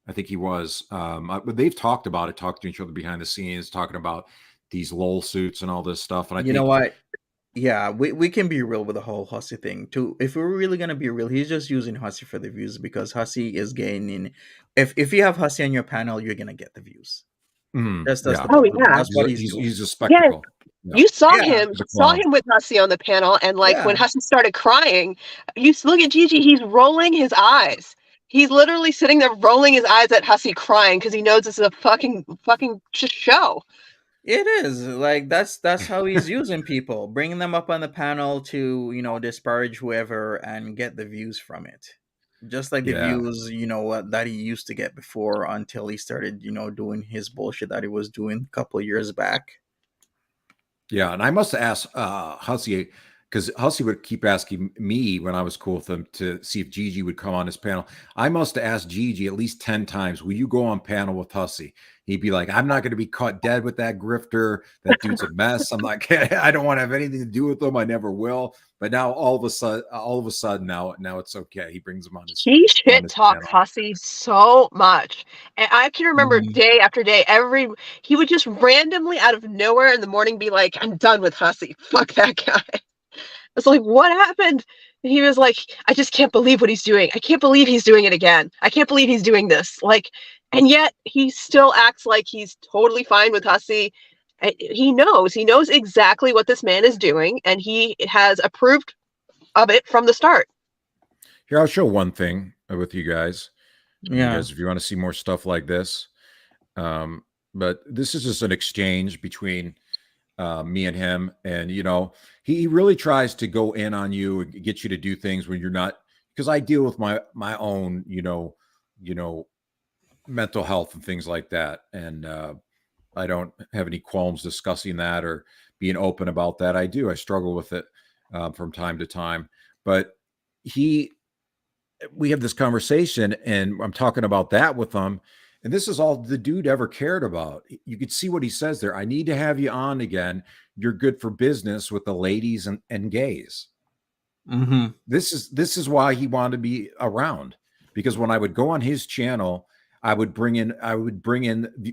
I think he was. But they've talked about it, talked to each other behind the scenes, talking about these lol suits and all this stuff. And I You know think, what? Yeah, we can be real with the whole Hussey thing too. If we're really gonna be real, he's just using Hussey for the views because Hussey is gaining. If you have Hussey on your panel, you're gonna get the views. That's the yeah, Oh bottom line. yeah, That's what he's doing. he's a yeah. spectacle. Yeah, You saw Yeah, him. he's You a saw clown. him with Hussey on the panel, and like when yeah. Hussey started crying, look at Gigi. He's rolling his eyes. He's literally sitting there rolling his eyes at Hussey crying because he knows this is a fucking just show. It is like that's how he's using people, bringing them up on the panel to disparage whoever and get the views from it. Just like the Yeah, views, that he used to get before until he started, doing his bullshit that he was doing a couple of years back. yeah. And I must have asked Hussey, because Hussey would keep asking me when I was cool with him to see if Gigi would come on his panel. I must have asked Gigi at least 10 times, will you go on panel with Hussey? He'd be like, I'm not going to be caught dead with that grifter. That dude's a mess. I'm like, I don't want to have anything to do with him. I never will. But now all of a sudden now it's okay. He brings him He on shit his talks panel. Hussey so much, and I can remember Mhm. day after day. He would just randomly out of nowhere in the morning be like, "I'm done with Hussey. Fuck that guy." It's like, what happened? And he was like, I just can't believe what he's doing. I can't believe he's doing it again. I can't believe he's doing this. Like, and yet he still acts like he's totally fine with Hussey. He knows exactly what this man is doing, and he has approved of it from the start. Here, I'll show one thing with you guys. Yeah. If you want to see more stuff like this. But this is just an exchange between me and him. And, he really tries to go in on you and get you to do things when you're not, because I deal with my own, mental health and things like that. And I don't have any qualms discussing that or being open about that. I struggle with it from time to time. But we have this conversation and I'm talking about that with him. And this is all the dude ever cared about. You could see what he says there. I need to have you on again. You're good for business with the ladies and gays. Mm-hmm. This is why he wanted to be around, because when I would go on his channel, I would bring in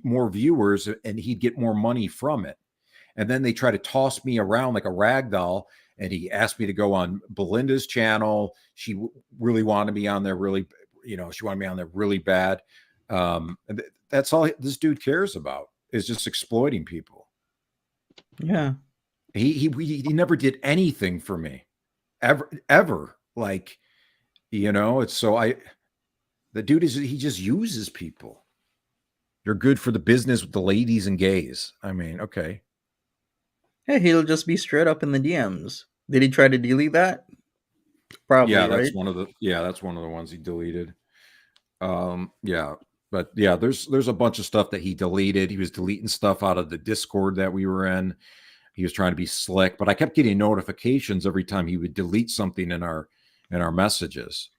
more viewers and he'd get more money from it. And then they try to toss me around like a rag doll. And he asked me to go on Belinda's channel. She really wanted me on there she wanted me on there really bad. That's all this dude cares about, is just exploiting people. Yeah. He never did anything for me ever. Like, it's so the dude he just uses people. You're good for the business with the ladies and gays. I mean, okay. Hey, he'll just be straight up in the DMs. Did he try to delete that? Probably, Yeah, right? that's one of the ones he deleted. Yeah. But yeah, there's a bunch of stuff that he deleted. He was deleting stuff out of the Discord that we were in. He was trying to be slick, but I kept getting notifications every time he would delete something in our messages.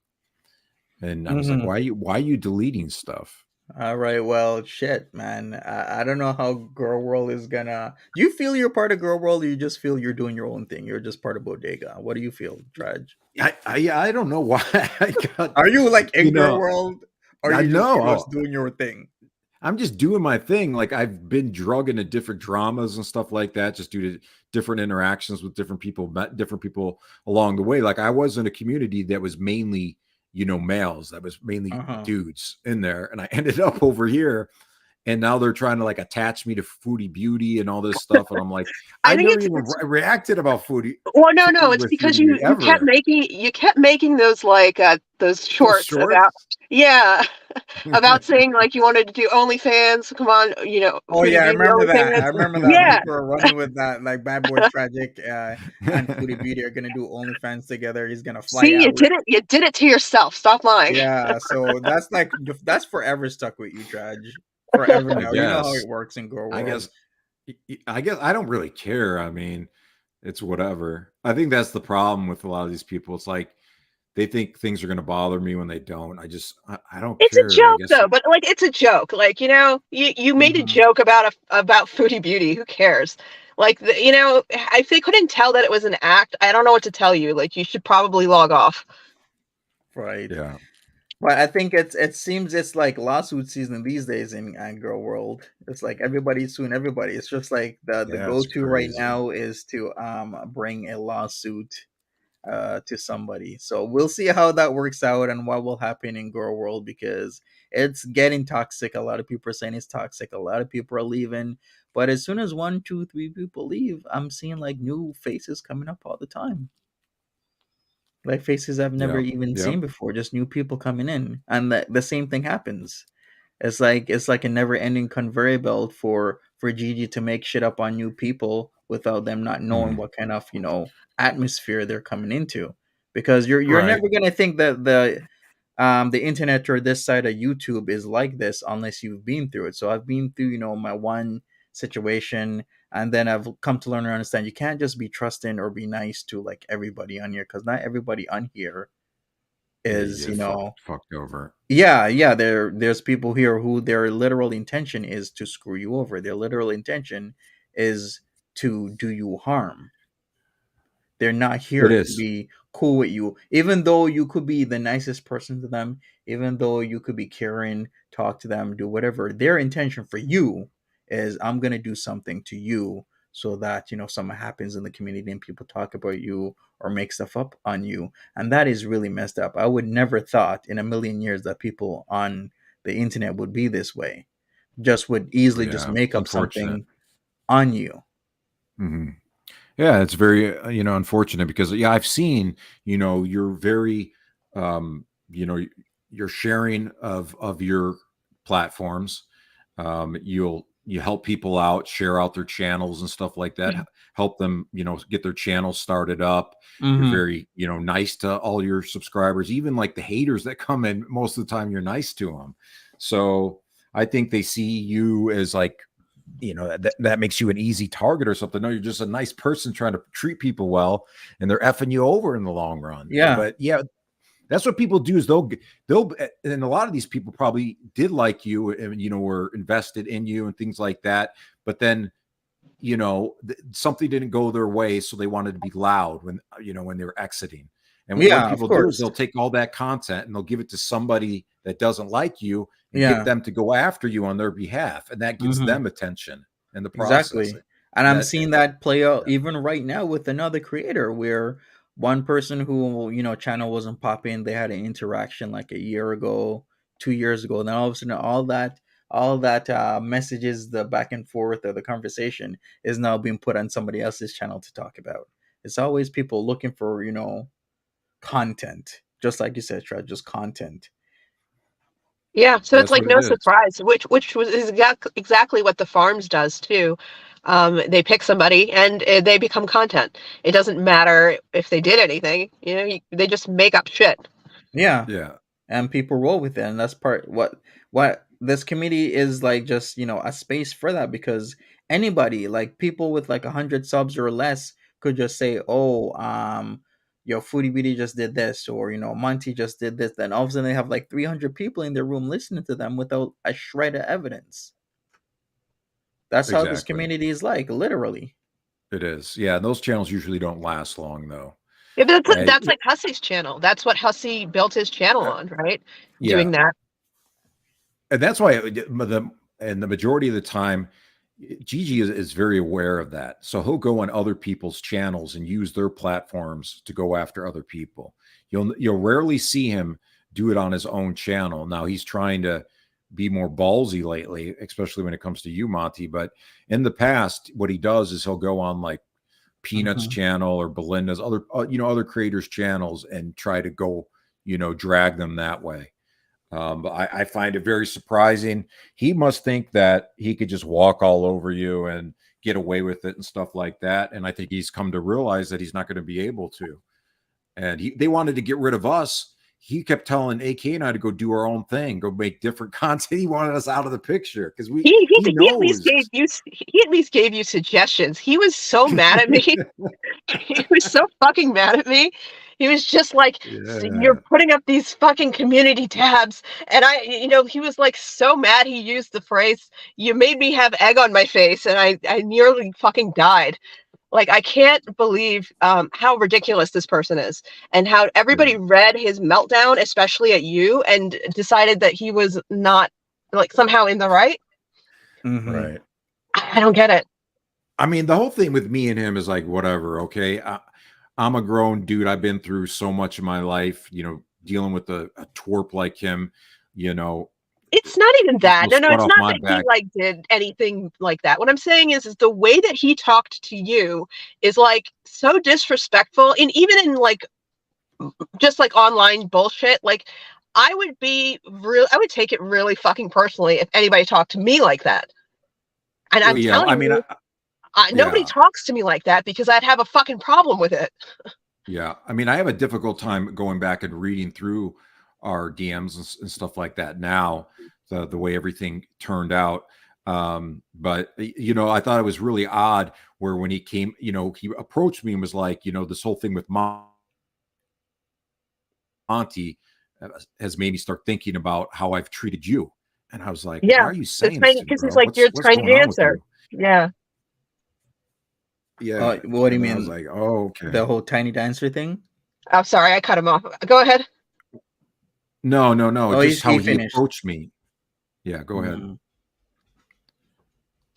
And I was like, Mm-hmm. why are you deleting stuff? All right. Well, shit, man. I don't know how Girl World is gonna. Do you feel you're part of Girl World, or you just feel you're doing your own thing? You're just part of Bodega. What do you feel, Traj? I don't know why I got, Are you like in you Girl know, World, or I you just pretty much know. doing your thing? I'm just doing my thing. Like, I've been drug into different dramas and stuff like that, just due to different interactions with different people, met different people along the way. Like, I was in a community that was mainly, males, that was mainly Uh huh. dudes in there. And I ended up over here and now they're trying to like attach me to Foodie Beauty and all this stuff, and I'm like, I I think never it's even reacted about foodie well, no, food it's with because Foodie Beauty you kept ever. making those like those Those shorts about shorts. yeah about saying like you wanted to do OnlyFans. Come on, Oh Foodie yeah, I Beauty remember that. I OnlyFans. remember that Yeah. people are running with that. Like Bad Boy Tragic and Foodie Beauty are gonna do OnlyFans together. He's gonna fly See, out. you did it to yourself. Stop lying. Yeah, so that's like that's forever stuck with you, Trage. Forever I now. You know how guess. it works in Girl I World. guess. I guess I don't really care. I mean, it's whatever. I think that's the problem with a lot of these people. It's like they think things are going to bother me when they don't. I don't It's a care. I joke guess. though, but like it's a joke. Like, you made a Hmm. joke about Foodie Beauty. Who cares? Like, if they couldn't tell that it was an act, I don't know what to tell you. Like, you should probably log off. Right. Yeah. But I think it seems it's like lawsuit season these days in Girl World. It's like everybody's suing everybody. It's just like the Yeah. go It's to right crazy. now is to bring a lawsuit to somebody. So we'll see how that works out and what will happen in Girl World because it's getting toxic. A lot of people are saying it's toxic. A lot of people are leaving. But as soon as one, two, three people leave, I'm seeing like new faces coming up all the time. Like faces I've never Yeah. even Yep. seen before, just new people coming in. And the same thing happens. It's like a never ending conveyor belt for Gigi to make shit up on new people without them not knowing Mhm. what kind of atmosphere they're coming into. Because you're Right. never gonna think that the internet or this side of YouTube is like this unless you've been through it. So I've been through my one situation, and then I've come to learn and understand you can't just be trusting or be nice to like everybody on here because not everybody on here Yeah. You is get fucked over. yeah, there's people here who their literal intention is to screw you over. Their literal intention is to do you harm. They're not It here to is. be cool with you. Even though you could be the nicest person to them, even though you could be caring, talk to them, do whatever, their intention for you is I'm going to do something to you so that, something happens in the community and people talk about you or make stuff up on you. And that is really messed up. I would never thought in a million years that people on the internet would be this way. Just would easily just Yeah. make It's up unfortunate. something on you. Hmm. Yeah, it's very unfortunate because I've seen you're very you know you're sharing of your platforms. You help people out, share out their channels and stuff like that. Help them get their channels started up. You're Hmm. very nice to all your subscribers, even like the haters that come in. Most of the time, you're nice to them. So I think they see you as like that makes you an easy target or something. No, you're just a nice person trying to treat people well, and they're effing you over in the long run. Yeah. But yeah, that's what people do is they'll and a lot of these people probably did like you and were invested in you and things like that. But then something didn't go their way, so they wanted to be loud when they were exiting. And what Yeah, of people do is course. they'll take all that content and they'll give it to somebody that doesn't like you and get Yeah. them to go after you on their behalf, and that gets Hmm. them attention in the process. Exactly. And I'm That seeing that play out even right now with another creator where one person who, channel wasn't popping, they had an interaction like a year ago, 2 years ago. Then all of a sudden all that messages, the back and forth or the conversation is now being put on somebody else's channel to talk about. It's always people looking for, content. Just like you said, Trev, just content. Yeah, so it's that's like what it no is. surprise, which is exactly what the Farms does too. They pick somebody and they become content. It doesn't matter if they did anything, they just make up shit. Yeah. Yeah. And people roll with it, and that's part what this committee is like, just a space for that, because anybody, like people with like 100 subs or less, could just say, oh, Foodie Beauty just did this, or Monty just did this. Then all of a sudden they have like 300 people in their room listening to them without a shred of evidence. That's how this Exactly. community is, like, literally. It is. Yeah, and those channels usually don't last long though. Yeah, but that's Yeah. like Hussey's channel. That's what Hussey built his channel on, right? Yeah. Doing that. And that's why the majority of the time Gigi is very aware of that. So he'll go on other people's channels and use their platforms to go after other people. You'll rarely see him do it on his own channel. Now he's trying to be more ballsy lately, especially when it comes to you, Monty. But in the past, what he does is he'll go on like Peanuts channel or Belinda's other, other creators' channels and try to go, drag them that way. But I find it very surprising. He must think that he could just walk all over you and get away with it and stuff like that. And I think he's come to realize that he's not going to be able to. And they wanted to get rid of us. He kept telling AK and I to go do our own thing, go make different content. He wanted us out of the picture because he at least gave you suggestions. He was so mad at me. He was so fucking mad at me. He was just like, you're putting up these fucking community tabs. And he was like so mad. He used the phrase, "You made me have egg on my face." And I nearly fucking died. Like, I can't believe how ridiculous this person is and how everybody read his meltdown, especially at you, and decided that he was not like somehow in the right. Right. I don't get it. I mean, the whole thing with me and him is like, whatever. Okay. I'm a grown dude. I've been through so much in my life, dealing with a twerp like him, It's not even that. No, it's not that he like did anything like that. What I'm saying is the way that he talked to you is like so disrespectful, and even in like just like online bullshit. Like, I would take it really fucking personally if anybody talked to me like that. And I'm telling you, nobody talks to me like that because I'd have a fucking problem with it. Yeah, I mean, I have a difficult time going back and reading through our DMs and stuff like that now, the way everything turned out. But I thought it was really odd where when he came, he approached me and was like, this whole thing with Monty has made me start thinking about how I've treated you. And I was like, why are you saying this? Because he's like, you're a tiny dancer. Yeah. Yeah. What do you mean? I was like, oh, okay. The whole tiny dancer thing? Oh, sorry, I cut him off. Go ahead. No. Oh, just how he finished. approached me. Yeah, go ahead.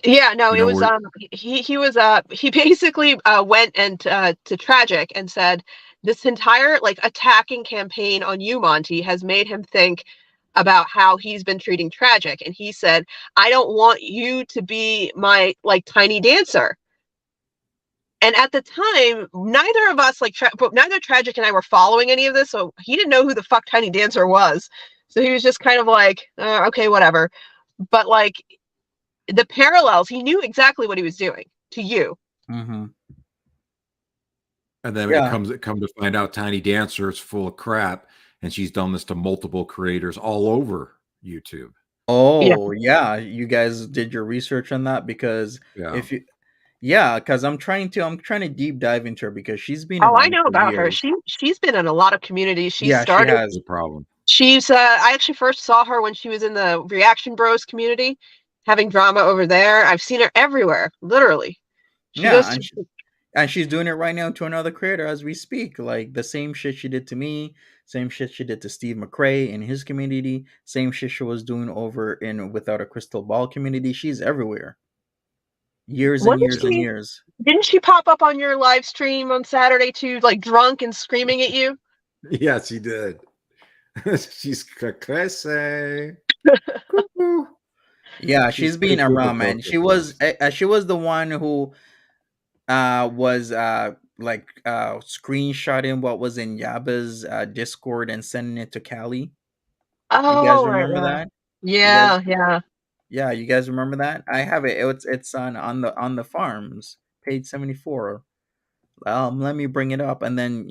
Yeah, no, it was he basically went and to Tragic and said this entire like attacking campaign on you, Monty, has made him think about how he's been treating Tragic, and he said, I don't want you to be my like tiny dancer. And at the time, neither of us neither Tragic and I were following any of this, so he didn't know who the fuck Tiny Dancer was. So he was just kind of like, okay, whatever. But like the parallels, he knew exactly what he was doing to you. And then it come to find out Tiny Dancer is full of crap, and she's done this to multiple creators all over YouTube. Oh, yeah. You guys did your research on that? Because because I'm trying to deep dive into her because she's been I know about her. She's been in a lot of communities. She has a problem. She's I actually first saw her when she was in the Reaction Bros community, having drama over there. I've seen her everywhere, literally. And she's doing it right now to another creator as we speak. Like the same shit she did to me, same shit she did to Steve McRae in his community, same shit she was doing over in Without a Crystal Ball community. She's everywhere. Years and years. Didn't she pop up on your live stream on Saturday too, like drunk and screaming at you? Yes, she did. She's crazy. Yeah, she's been around, man. She was the one who was screenshotting what was in Yaba's Discord and sending it to Callie. Oh, you guys remember that? Yeah. Yeah, you guys remember that? I have it. It's on the farms, page 74. Let me bring it up, and then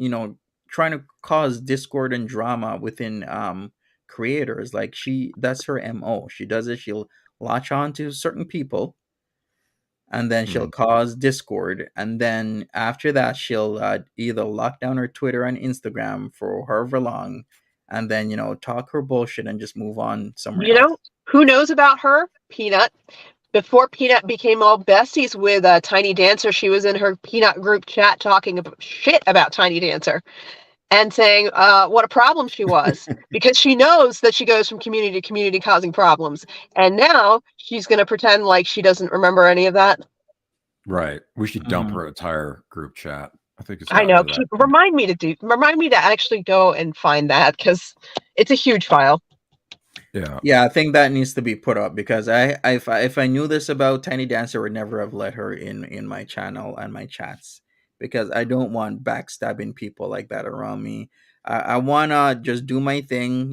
trying to cause discord and drama within creators. Like that's her MO. She does it. She'll latch on to certain people, and then she'll cause discord, and then after that she'll either lock down her Twitter and Instagram for however long, and then talk her bullshit and just move on somewhere else. Who knows about her? Peanut. Before Peanut became all besties with Tiny Dancer, she was in her Peanut group chat talking shit about Tiny Dancer and saying what a problem she was because she knows that she goes from community to community causing problems. And now she's going to pretend like she doesn't remember any of that. Right. We should dump her entire group chat. I think it's. I know. Remind me to actually go and find that because it's a huge file. Yeah, I think that needs to be put up because if I knew this about Tiny Dancer, I would never have let her in my channel and my chats because I don't want backstabbing people like that around me. I wanna just do my thing,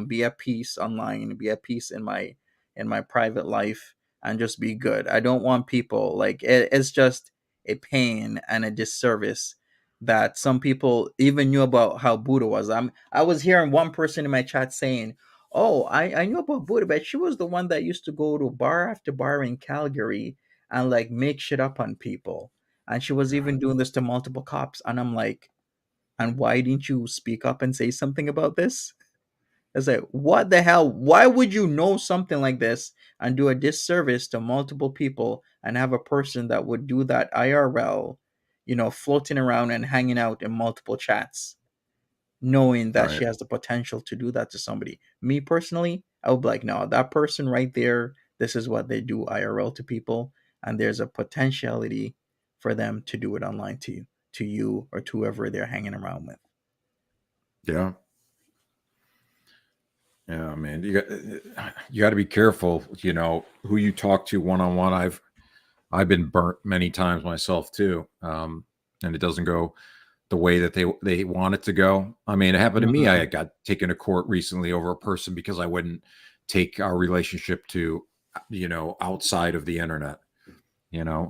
be at peace online, be at peace in my private life, and just be good. I don't want people like it's just a pain and a disservice that some people even knew about how Buddha was. I was hearing one person in my chat saying, "Oh, I knew about Buddha, but she was the one that used to go to bar after bar in Calgary and like make shit up on people. And she was even doing this to multiple cops." And I'm like, and why didn't you speak up and say something about this? It's like, what the hell? Why would you know something like this and do a disservice to multiple people and have a person that would do that IRL, floating around and hanging out in multiple chats, knowing that Right. she has the potential to do that to somebody? Me personally, I would be like, no, that person right there, this is what they do IRL to people, and there's a potentiality for them to do it online to you or to whoever they're hanging around with. Yeah. Yeah, man. You got to be careful, who you talk to one on one. I've been burnt many times myself too. And it doesn't go the way that they want it to go. I mean, it happened to me. I Mhm. got taken to court recently over a person because I wouldn't take our relationship to, outside of the internet,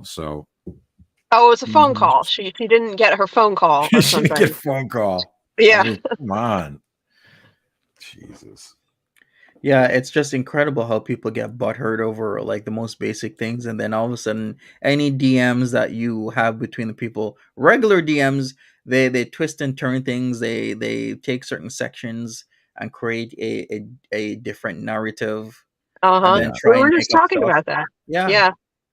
so Oh, it was a phone Mhm. call. She didn't get her phone call or she didn't get a something. phone call. I Yeah. mean, come on. Jesus. Yeah, it's just incredible how people get butthurt over like the most basic things, and then all of a sudden, any DMs that you have between the people, regular DMs, they twist and turn things. They take certain sections and create a different narrative, and Uh-huh. then Yeah. We try were and make just up talking stuff. about that. Yeah. Yeah.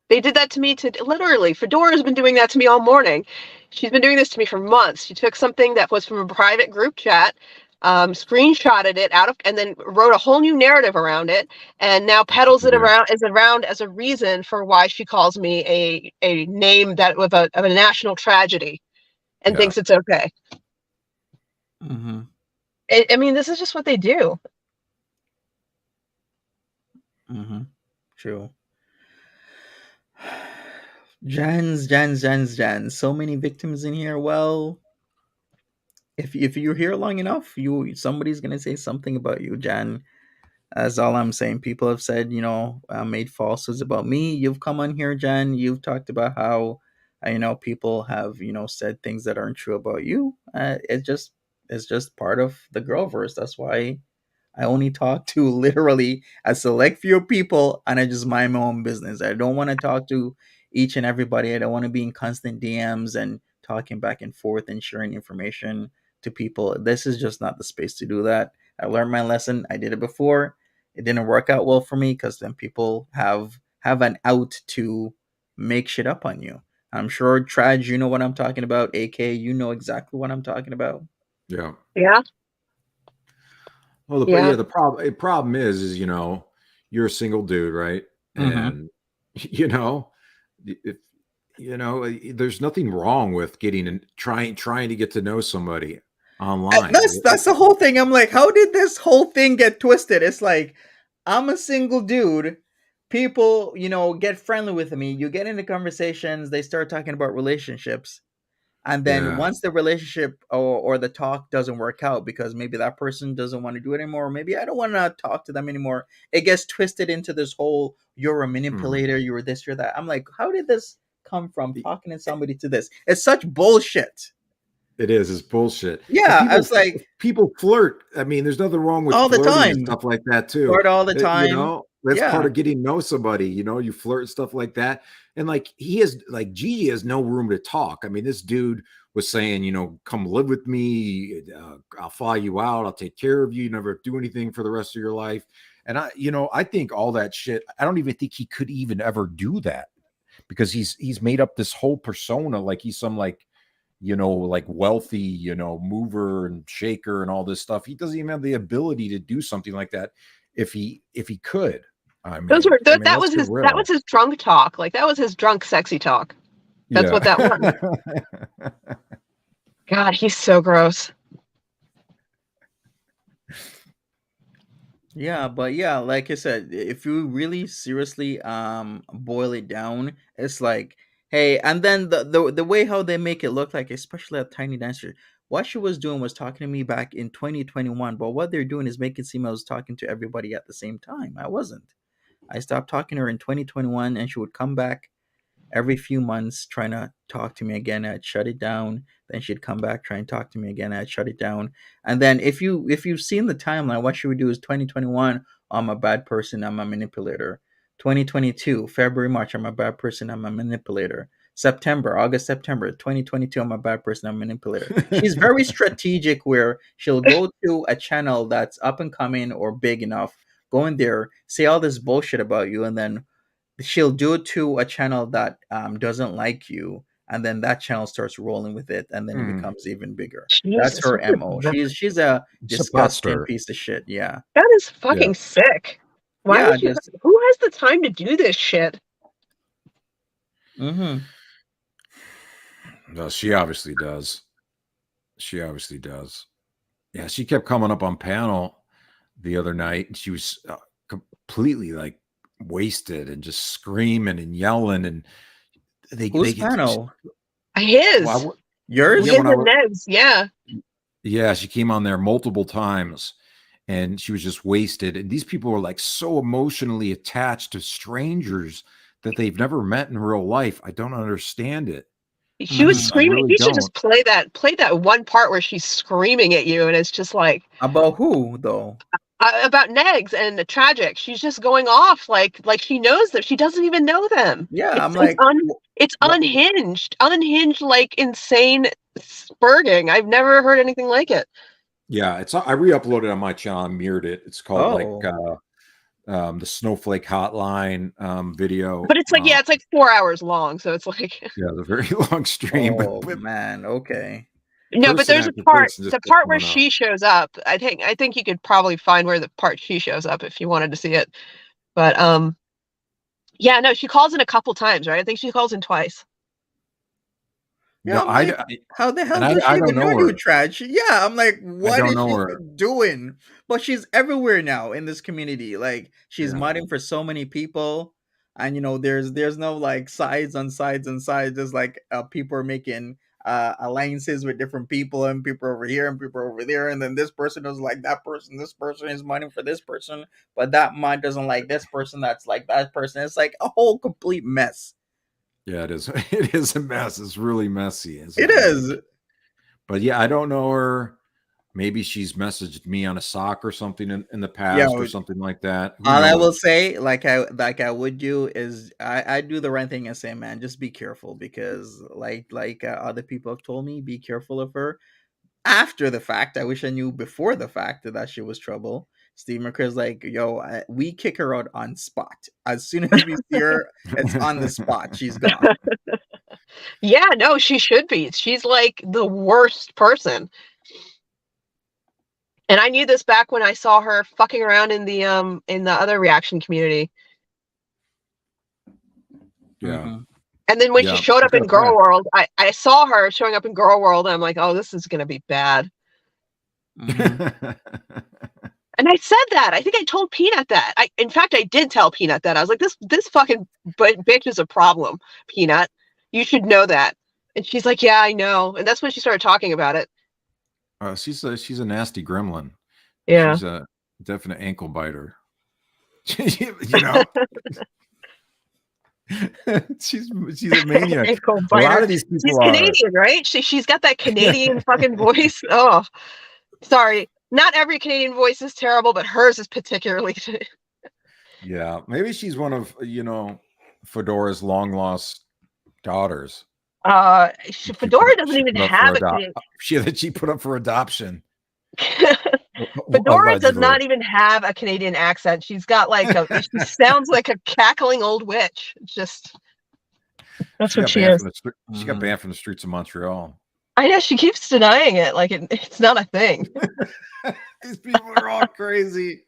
They did that to me literally. Fedora's been doing that to me all morning. She's been doing this to me for months. She took something that was from a private group chat, screenshotted it and then wrote a whole new narrative around it, and now peddles it Yeah. around as a reason for why she calls me a name that of a national tragedy and Yeah. thinks it's okay. Mm-hmm. I mean, this is just what they do. Mm-hmm. True. Jans. So many victims in here. Well, if you're here long enough, somebody's gonna say something about you, Jan. That's all I'm saying. People have said, made falsehoods about me. You've come on here, Jen. You've talked about how, people have, said things that aren't true about you. It's just part of the girlverse. That's why I only talk to literally a select few people, and I just mind my own business. I don't want to talk to each and everybody. I don't want to be in constant DMs and talking back and forth and sharing information to people. This is just not the space to do that. I learned my lesson. I did it before. It didn't work out well for me because then people have an out to make shit up on you. I'm sure Traj, you know what I'm talking about. AK, you know exactly what I'm talking about. Yeah. Yeah. Well, Yeah. the problem is, you're a single dude, right? Mm-hmm. And if there's nothing wrong with getting and trying to get to know somebody online. That's the whole thing. I'm like, how did this whole thing get twisted? It's like I'm a single dude. People, get friendly with me. You get into conversations, they start talking about relationships. And then Yeah. once the relationship or the talk doesn't work out because maybe that person doesn't want to do it anymore, or maybe I don't want to talk to them anymore, it gets twisted into this whole you're a Mhm. manipulator, you're this, you're that. I'm like, how did this come from talking to somebody to this? It's such bullshit. It is. It's bullshit. And Yeah, I was like, people flirt. I mean, there's nothing wrong with all the flirting and time. stuff like that too. Flirt all the time. That's part Yeah. of getting to know somebody. You flirt and stuff like that. And like Gigi has no room to talk. I mean, this dude was saying, come live with me. I'll fly you out. I'll take care of you. You never do anything for the rest of your life. And I think all that shit. I don't even think he could even ever do that because he's made up this whole persona like he's some like wealthy, mover and shaker and all this stuff. He doesn't even have the ability to do something like that if he could. I Those mean, were that let's was be that was real. his drunk talk. Like that was his drunk sexy talk. That's Yeah. what that was. God, he's so gross. Yeah, but yeah, like I said, if you really seriously boil it down, it's like, hey, and then the way how they make it look like, especially at Tiny Dancer, what she was doing was talking to me back in 2021, but what they're doing is making it seem I was talking to everybody at the same time. I wasn't. I stopped talking to her in 2021, and she would come back every few months trying to talk to me again. I'd shut it down. Then she'd come back, try and talk to me again. I'd shut it down. And then if you've seen the timeline, what she would do is 2021, I'm a bad person, I'm a manipulator. 2022, February, March, I'm a bad person, I'm a manipulator. September, August, September, 2022, I'm a bad person, I'm a manipulator. She's very strategic where she'll go to a channel that's up and coming or big enough, go in there, say all this bullshit about you, and then she'll do it to a channel that doesn't like you, and then that channel starts rolling with it, and then it Mm, becomes even bigger. That's Jesus, her what is mo. that? She's a it's a bot disgusting stir. piece of shit. Yeah, That is Yeah. fucking sick. Why yeah, would you? just Who has the time to do this shit? mm-hmm. No, she obviously does. She obviously does. Yeah, she kept coming up on panel the other night, and she was completely like wasted and just screaming and yelling, and they Whose get panel? well, His. yeah, Yours? His when I and was Ned's, yeah. yeah, she came on there multiple times, and she was just wasted. And these people were like so emotionally attached to strangers that they've never met in real life. I don't understand it. She was Mm-hmm. I screaming. really You should just don't. play that one part where she's screaming at you, and it's just like About who though? about Negs and the tragic. She's just going off like she knows them. She doesn't even know them. Yeah, I'm It's like, it's what? unhinged like insane spurging. I've never heard anything like it. Yeah, it's I re-uploaded on my channel. I mirrored it. It's called like Oh, the Snowflake Hotline video. But it's like, yeah, it's like 4 hours long, so it's like Yeah, the very long stream, oh but man, okay. no, but person there's a after part, person just the kept part where coming up. she shows up. I think you could probably find where the part she shows up if you wanted to see it. But yeah, no, she calls in a couple times, right? I think she calls in twice. Yeah, No, I'm like, how the hell does she I don't even know know you, her. Trash? Yeah, I'm like, I what don't is know she her. doing? But she's everywhere now in this community. Like, she's Yeah. modding for so many people, and there's no like sides on sides and sides. There's like people are making alliances with different people, and people over here and people over there, and then this person is like that person. This person is modding for this person, but that mod doesn't like this person. That's like that person. It's like a whole complete mess. Yeah, it is. It is a mess. It's really messy, isn't It it? is. But yeah, I don't know her. Maybe she's messaged me on a sock or something in the Yeah, past or something like that. Who all I will knows? say, like I would do, is I do the right thing and say, man, just be careful, because other people have told me, be careful of her. After the fact, I wish I knew before the fact that she was trouble. Steve McCurry's like, yo, we kick her out on spot. As soon as we see her, it's on the spot. She's gone. Yeah, no, she should be. She's like the worst person. And I knew this back when I saw her fucking around in the other reaction community. Yeah. Hmm. And then when she Yeah. showed She's up got in a plan. Girl World, I saw her showing up in Girl World, and I'm like, oh, this is gonna be bad. Hmm. And I said that. I think I told Peanut that. In fact, I did tell Peanut that. I was like, this fucking bitch is a problem, Peanut. You should know that. And she's like, yeah, I know. And that's when she started talking about it. She's a nasty gremlin. Yeah. She's a definite ankle biter. You know, she's a maniac. Ankle A lot biter. of these She's people are. Canadian, right? She's got that Canadian fucking voice. Oh, sorry. Not every Canadian voice is terrible, but hers is particularly. Yeah, maybe she's one of Fedora's long lost daughters. She Fedora doesn't even put up for have a Canadian. she put up for adoption. Fedora does Allegedly. not even have a Canadian accent. She's got like she sounds like a cackling old witch. It's just that's what she is. She got banned from the streets of Montreal. I know she keeps denying it, like it's not a thing. These people are all crazy.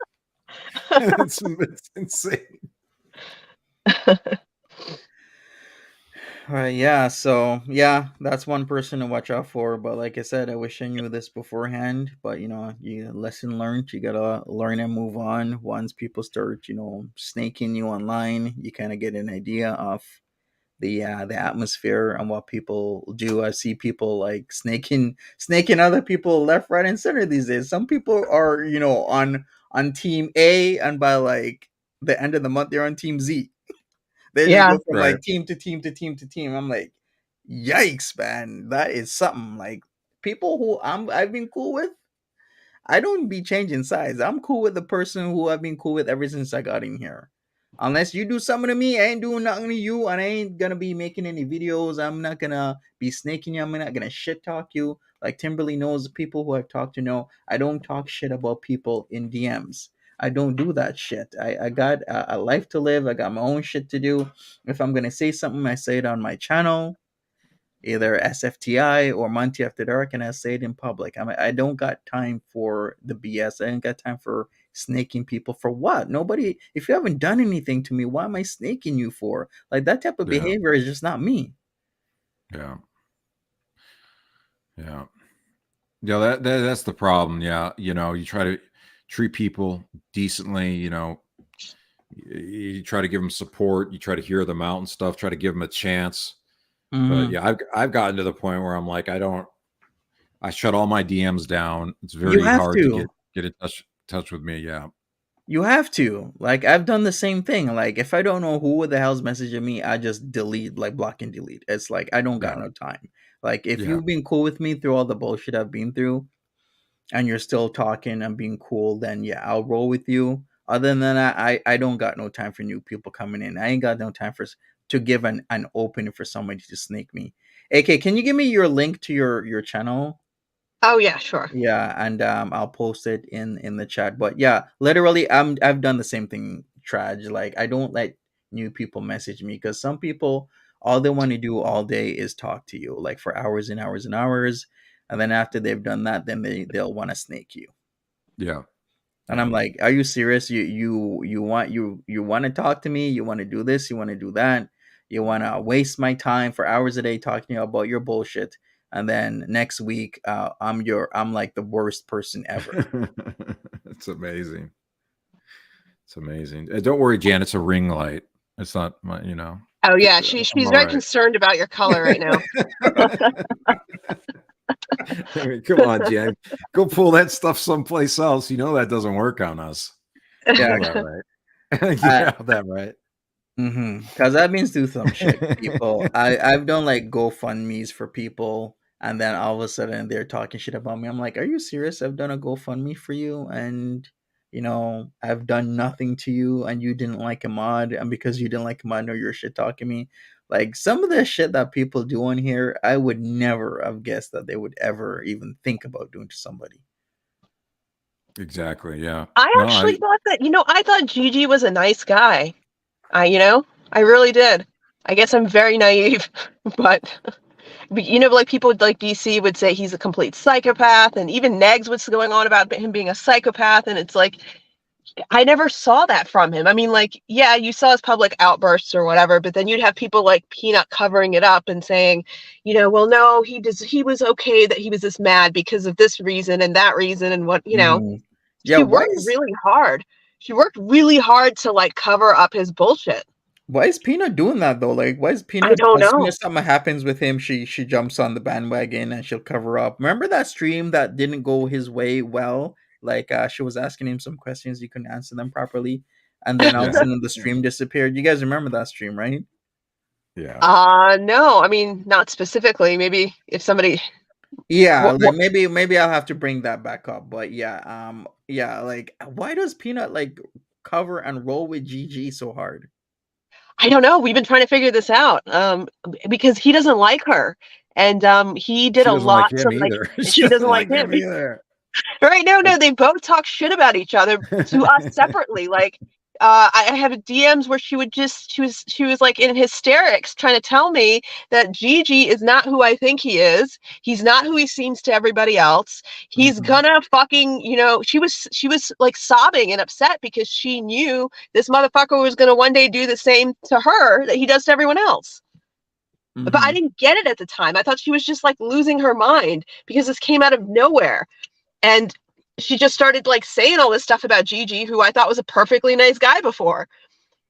It's insane. Right, yeah, so yeah, that's one person to watch out for. But like I said, I wish I knew this beforehand. But you lesson learned. You gotta learn and move on. Once people start, snaking you online, you kind of get an idea of the atmosphere and what people do. I see people like snaking other people left, right, and center these days. Some people are, on team A, and by like the end of the month, they're on team Z. They just Yeah. go from Right. like team to team to team to team. I'm like, yikes, man, that is something. Like people who I've been cool with, I don't be changing sides. I'm cool with the person who I've been cool with ever since I got in here. Unless you do something to me, I ain't doing nothing to you, and I ain't gonna be making any videos. I'm not gonna be snaking you. I'm not gonna shit talk you. Like Timberly knows, the people who I've talked to know, I don't talk shit about people in DMs. I don't do that shit. I got a life to live. I got my own shit to do. If I'm gonna say something, I say it on my channel, either SFTI or Monty After Dark, and I say it in public. I don't got time for the BS. I ain't got time for snaking people for what? Nobody. If you haven't done anything to me, why am I snaking you for? Like that type of Yeah. behavior is just not me. Yeah. Yeah. Yeah. That's the problem. Yeah. You try to treat people decently. You try to give them support. You try to hear them out and stuff. Try to give them a chance. But Hmm. yeah, I've gotten to the point where I'm like, I shut all my DMs down. It's You very have hard to to. get in touch with me. Yeah. You have to. Like I've done the same thing. Like if I don't know who the hell's messaging me, I just delete, like block and delete. It's like I don't got Yeah. no time. Like if Yeah. you've been cool with me through all the bullshit I've been through, and you're still talking and being cool, then yeah, I'll roll with you. Other than that, I don't got no time for new people coming in. I ain't got no time to give an opening for somebody to snake me. AK, can you give me your link to your channel? Oh yeah, sure. Yeah, and I'll post it in the chat. But yeah, literally, I've done the same thing, Traj. Like I don't let new people message me because some people, all they want to do all day is talk to you, like for hours and hours and hours, and then after they've done that, then they'll want to snake you. Yeah. And I'm Yeah. like, are you serious? You want to talk to me? You want to do this? You want to do that? You want to waste my time for hours a day talking to you about your bullshit, and then next week, I'm like the worst person ever. It's amazing. It's amazing. Don't worry, Jan. It's a ring light. It's not my. Oh yeah, I'm she's all very right. concerned about your color right now. I mean, come on, Jan. Go pull that stuff someplace else. You know that doesn't work on us. You Yeah, know that, right? You I, have that right. because I've been through some shit. People, I've done like GoFundmes for people, and then all of a sudden they're talking shit about me. I'm like, are you serious? I've done a GoFundMe for you, and I've done nothing to you, and you didn't like a mod, and because you didn't like a mod, no, you're shit talking me. Like some of the shit that people do on here, I would never have guessed that they would ever even think about doing to somebody. Exactly. Yeah. I No, actually thought that, I thought Gigi was a nice guy. I really did. I guess I'm very naive, but like people like DC would say he's a complete psychopath, and even Negs was going on about him being a psychopath, and it's like I never saw that from him. I mean, like, yeah, you saw his public outbursts or whatever, but then you'd have people like Peanut covering it up and saying, well, no, he was okay that he was this mad because of this reason and that reason and what. Hmm. Yeah, She worked really hard. She worked really hard to like cover up his bullshit. why is Peanut doing that though? Like, why is I Peanut, don't as soon know. as something happens with him, she jumps on the bandwagon and she'll cover up? Remember that stream that didn't go his way well? Like, she was asking him some questions, he couldn't answer them properly, and then all of a yeah. sudden the stream disappeared. You guys remember that stream, right? Yeah. No, I mean, not specifically. Maybe if somebody, Yeah, what, like maybe I'll have to bring that back up. But yeah, yeah, like why does Peanut like cover and roll with GG so hard? I don't know. We've been trying to figure this out. Because he doesn't like her, and he did She a doesn't like lot to him like, either. and She she doesn't doesn't like like him. him either. Right? No, they both talk shit about each other to us separately. Like, I have DMs where she was like in hysterics trying to tell me that Gigi is not who I think he is. He's not who he seems to everybody else. He's Mhm. gonna fucking, she was like sobbing and upset because she knew this motherfucker was gonna one day do the same to her that he does to everyone else. But I didn't get it at the time. I thought she was just like losing her mind because this came out of nowhere. And she just started like saying all this stuff about Gigi, who I thought was a perfectly nice guy before.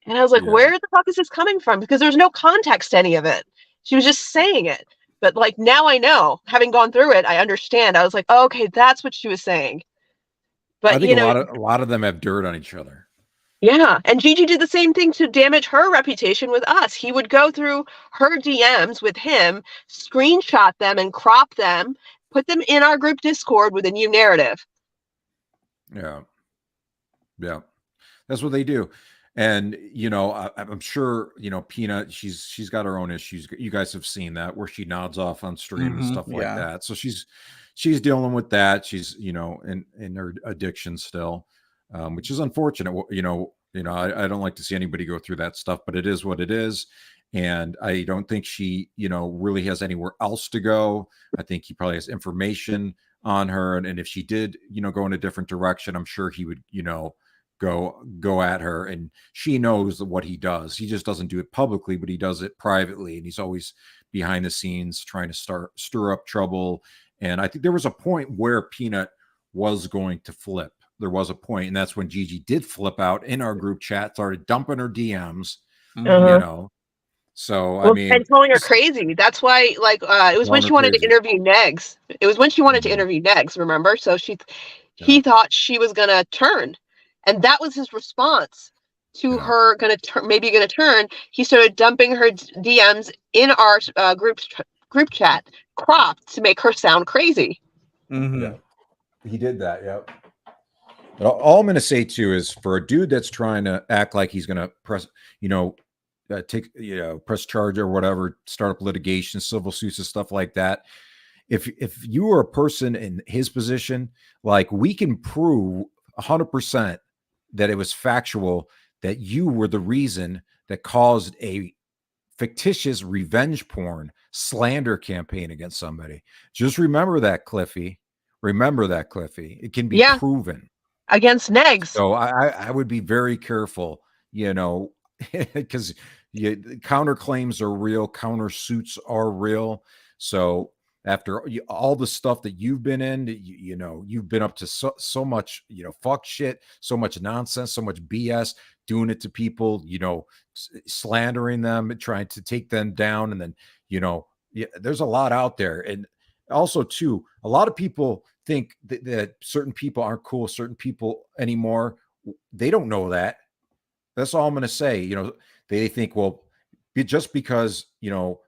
And I was like, Yeah. where the fuck is this coming from? Because there's no context to any of it. She was just saying it. But like now I know, having gone through it, I understand. I was like, oh, okay, that's what she was saying. But I think a lot of them have dirt on each other. Yeah, and Gigi did the same thing to damage her reputation with us. He would go through her DMs with him, screenshot them and crop them, put them in our group Discord with a new narrative. Yeah. Yeah. That's what they do. And, you know, I'm sure, you know, Peanut, she's got her own issues. You guys have seen that where she nods off on stream and stuff like that. So she's dealing with that. She's, you know, in her addiction still, which is unfortunate. I don't like to see anybody go through that stuff, but it is what it is. And I don't think she, you know, really has anywhere else to go. I think he probably has information on her. And if she did, you know, go in a different direction, I'm sure he would, you know, go at her, and she knows what he does. He just doesn't do it publicly, but he does it privately, and he's always behind the scenes trying to stir up trouble. And I think there was a point where Peanut was going to flip. There was a point, and that's when Gigi did flip out in our group chat, started dumping her DMs, you know. So I mean, and calling her crazy. That's why, like, it was when she wanted to interview Negs. It was when she wanted to interview Negs. Remember? So he thought she was gonna turn. And that was his response to her maybe gonna turn. He started dumping her DMs in our group chat, cropped to make her sound crazy. Yeah, he did that. Yep. All I'm going to say too is for a dude that's trying to act like he's going to press, you know, press charge or whatever, start up litigation, civil suits and stuff like that. If you were a person in his position, like we can prove 100% that it was factual that you were the reason that caused a fictitious revenge porn slander campaign against somebody. Just remember that, Cliffy. Remember that, Cliffy. It can be proven against Negs. So I would be very careful, you know, because counterclaims are real, countersuits are real. So after all the stuff that you've been in, you know, you've been up to so much, you know, fuck shit, so much nonsense, so much BS, doing it to people, you know, slandering them, trying to take them down. And then, you know, there's a lot out there. And also too, a lot of people think that certain people aren't cool, certain people anymore. They don't know that. That's all I'm going to say. You know, they think, well, just because, you know,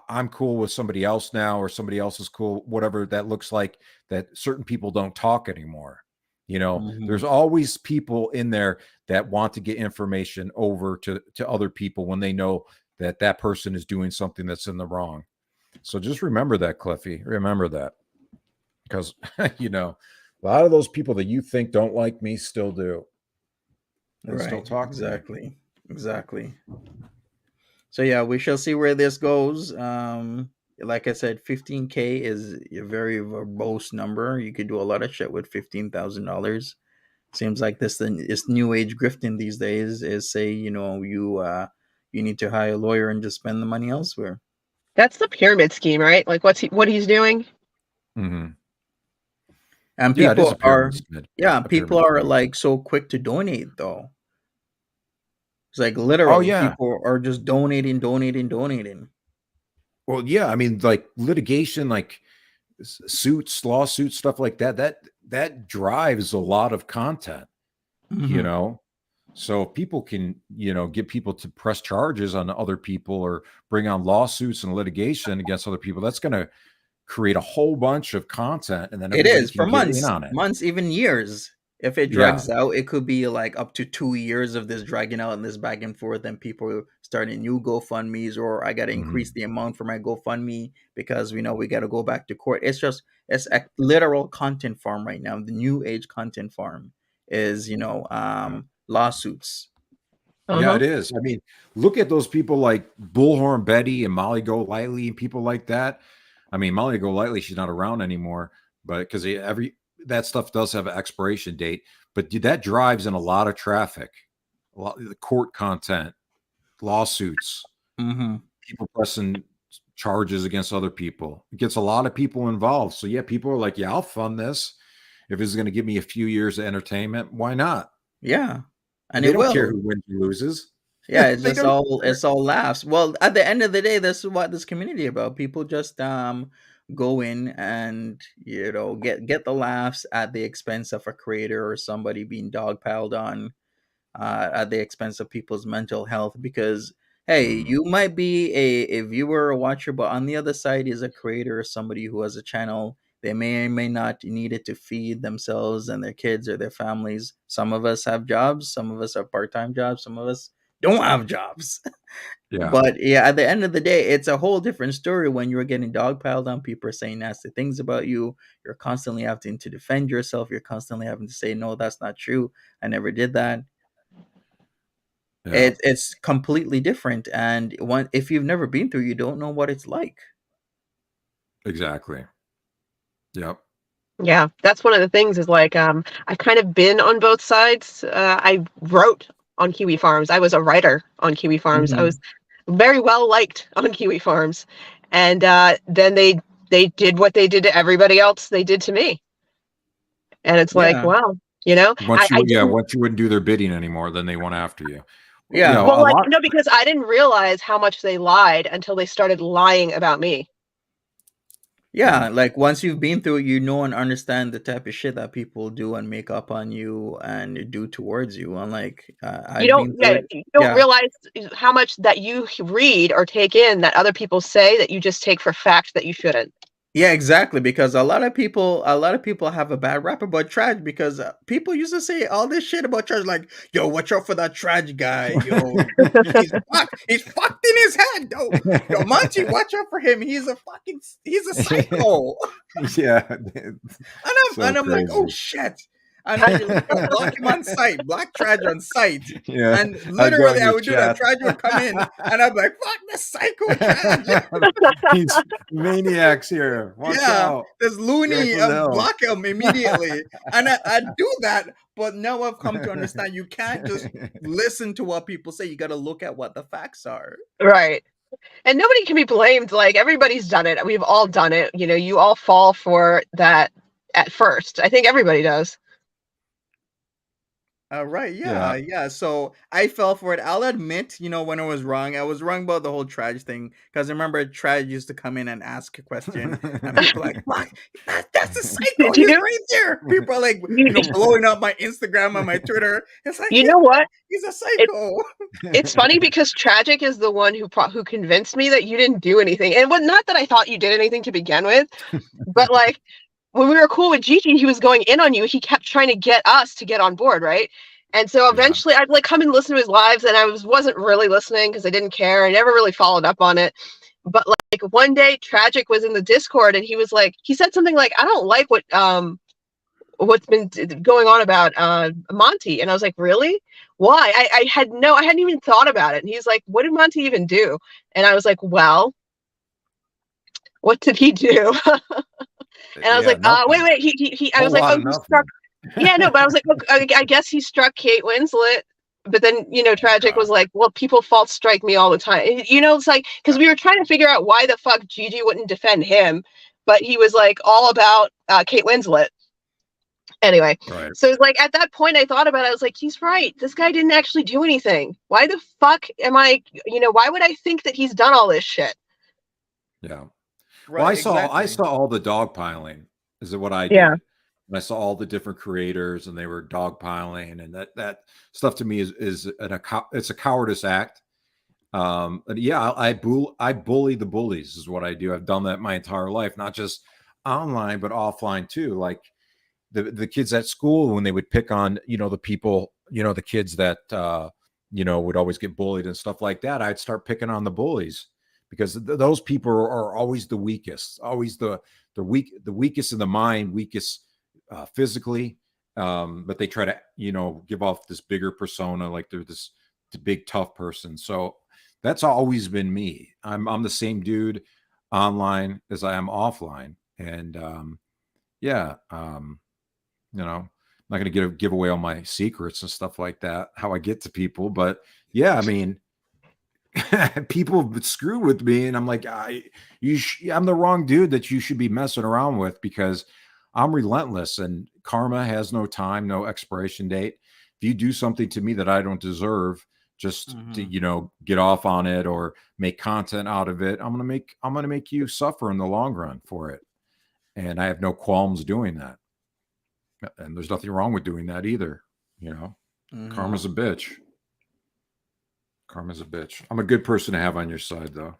I'm cool with somebody else now, or somebody else is cool, whatever that looks like, that certain people don't talk anymore. You know, there's always people in there that want to get information over to other people when they know that that person is doing something that's in the wrong. So just remember that, Cliffy. Remember that. Because, you know, a lot of those people that you think don't like me still do. And still talk exactly. Exactly. So yeah, we shall see where this goes. Like I said, 15K is a very verbose number. You could do a lot of shit with $15,000. Seems like this new age grifting these days is, say, you know, you need to hire a lawyer and just spend the money elsewhere. That's the pyramid scheme, right? Like what he's doing. Mm-hmm. And people people are like so quick to donate though. It's like literally people are just donating. Well, yeah, I mean, like litigation, like suits, lawsuits, stuff like that drives a lot of content, you know? So if people can, you know, get people to press charges on other people or bring on lawsuits and litigation against other people, that's going to create a whole bunch of content. And then it is for months, even years. If it drags out, it could be like up to 2 years of this dragging out and this back and forth, and people starting new GoFundMes, or I got to increase the amount for my GoFundMe because we know we got to go back to court. It's a literal content farm right now. The new age content farm is, you know, lawsuits. Yeah, it is. I mean, look at those people like Bullhorn Betty and Molly Golightly and people like that. I mean, Molly Golightly, she's not around anymore, but because that stuff does have an expiration date, but that drives in a lot of traffic, a lot of the court content, lawsuits, people pressing charges against other people. It gets a lot of people involved. So yeah, people are like, yeah, I'll fund this. If it's going to give me a few years of entertainment, why not? Yeah, and They it don't care will. who wins or loses. Yeah, it's They just don't all care. it's all laughs. Well, at the end of the day, this is what this community about. People just go in and get the laughs at the expense of a creator or somebody being dogpiled on at the expense of people's mental health. Because hey, Mm, you might be a viewer or watcher, but on the other side is a creator or somebody who has a channel. They may or may not need it to feed themselves and their kids or their families. Some of us have jobs, some of us have part-time jobs, some of us don't have jobs. yeah, But yeah, at the end of the day, it's a whole different story when you're getting dogpiled on. People are saying nasty things about you. You're constantly having to defend yourself. You're constantly having to say, no, that's not true. I never did that. yeah, It's completely different. And if you've never been through, you don't know what it's like. exactly. Yep. Yeah, that's one of the things is like I've kind of been on both sides. I wrote on Kiwi Farms. I was a writer on Kiwi Farms. I was Hmm. very well liked on Kiwi Farms, and then they did what they did to everybody else. They did to me, and it's like, Yeah. wow, you know, I didn't. Once you wouldn't do their bidding anymore, then they went after you. You know, Yeah. a Well, like lot. no, because I didn't realize how much they lied until they started lying about me. Yeah. Yeah, like once you've been through it, you know and understand the type of shit that people do and make up on you and do towards you. And like I've been through it. You don't Yeah, realize how much that you read or take in that other people say that you just take for fact that you shouldn't. yeah, exactly. Because a lot of people have a bad rap about Traj because people used to say all this shit about Traj, like, "Yo, watch out for that Traj guy. Yo, he's fucked in his head. Yo, Monty, watch out for him. He's a psycho." Yeah. And I'm So and I'm like, oh crazy. shit. And I just block him on sight, block Trash on sight. Yeah. And I'd go in literally I your would do that. chat. Trash would come in and I'd be like, fuck this psycho Trash. These maniacs here. Watch Yeah. out. This loony Careful now. block him immediately. And I do that, but now I've come to understand you can't just listen to what people say. You gotta look at what the facts are. Right. And nobody can be blamed. Like everybody's done it. We've all done it. You know, you all fall for that at first. I think everybody does. Right, yeah, Yeah. yeah. So I fell for it. I'll admit, when I was wrong about the whole Traj thing. Because I remember Traj used to come in and ask a question, and people are like, "Fuck, that's a psycho. Did He's you? right there." People are like, You, blowing up my Instagram and my Twitter. It's like you know what? he's a It, psycho. it's funny because Tragic is the one who convinced me that you didn't do anything. And not that I thought you did anything to begin with, but like when we were cool with Gigi, he was going in on you. He kept trying to get us to get on board, right? And so Yeah. eventually I'd like come and listen to his lives and wasn't really listening because I didn't care. I never really followed up on it. But like one day Tragic was in the Discord and he said something like, I don't like what's been going on about Monty. And I was like, really? Why? I hadn't even thought about it. And he's like, what did Monty even do? And I was like, well, what did he do? And I was Yeah. like, Nothing. wait, he I Whole was like, lot oh, of he struck. nothing. Yeah, no, but I was like, look, I guess he struck Kate Winslet. But then, Tragic Yeah. was like, well, people false strike me all the time. It's like, because we were trying to figure out why the fuck Gigi wouldn't defend him, but he was like all about Kate Winslet. Anyway, Right. so it's like at that point I thought about it, I was like, he's right. This guy didn't actually do anything. Why the fuck am I, why would I think that he's done all this shit? Yeah. Well, Right, I exactly. saw all the dogpiling is what I Yeah. did. And I saw all the different creators and they were dogpiling, and that stuff to me is it's a cowardice act. And yeah, I bully the bullies is what I do. I've done that my entire life, not just online but offline too. Like the kids at school when they would pick on the people, the kids that would always get bullied and stuff like that. I'd start picking on the bullies because those people are always the weakest, always the weakest in the mind, weakest physically, but they try to give off this bigger persona, like they're this big tough person. So that's always been me. I'm the same dude online as I am offline, and yeah, I'm not going to give away all my secrets and stuff like that, how I get to people, but yeah, I mean, people screw with me, and I'm like, I'm the wrong dude that you should be messing around with, because I'm relentless, and karma has no time, no expiration date. If you do something to me that I don't deserve, just to, get off on it or make content out of it, I'm gonna make you suffer in the long run for it. And I have no qualms doing that. And there's nothing wrong with doing that either. Karma's a bitch. Karma's a bitch. I'm a good person to have on your side, though.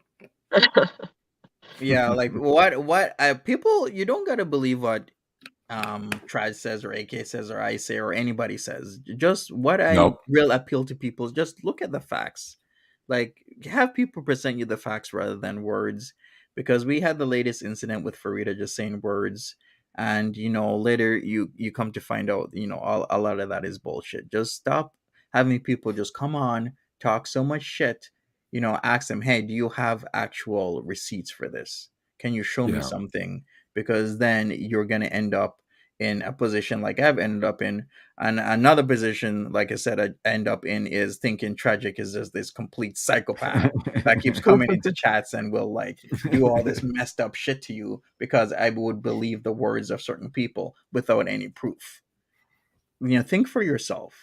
Yeah, like what people, you don't gotta believe what Trad says or AK says or I say or anybody says. Just what I Nope. real appeal to people is just look at the facts. Like, have people present you the facts rather than words, because we had the latest incident with Farida just saying words, and later you come to find out a lot of that is bullshit. Just stop having people just come on, talk so much shit. Ask them, hey, do you have actual receipts for this? Can you show me Yeah. something? Because then you're going to end up in a position like I've ended up in. And another position, like I said, I end up in is thinking Tragic is just this complete psychopath that keeps coming into chats and will like do all this messed up shit to you because I would believe the words of certain people without any proof. Think for yourself.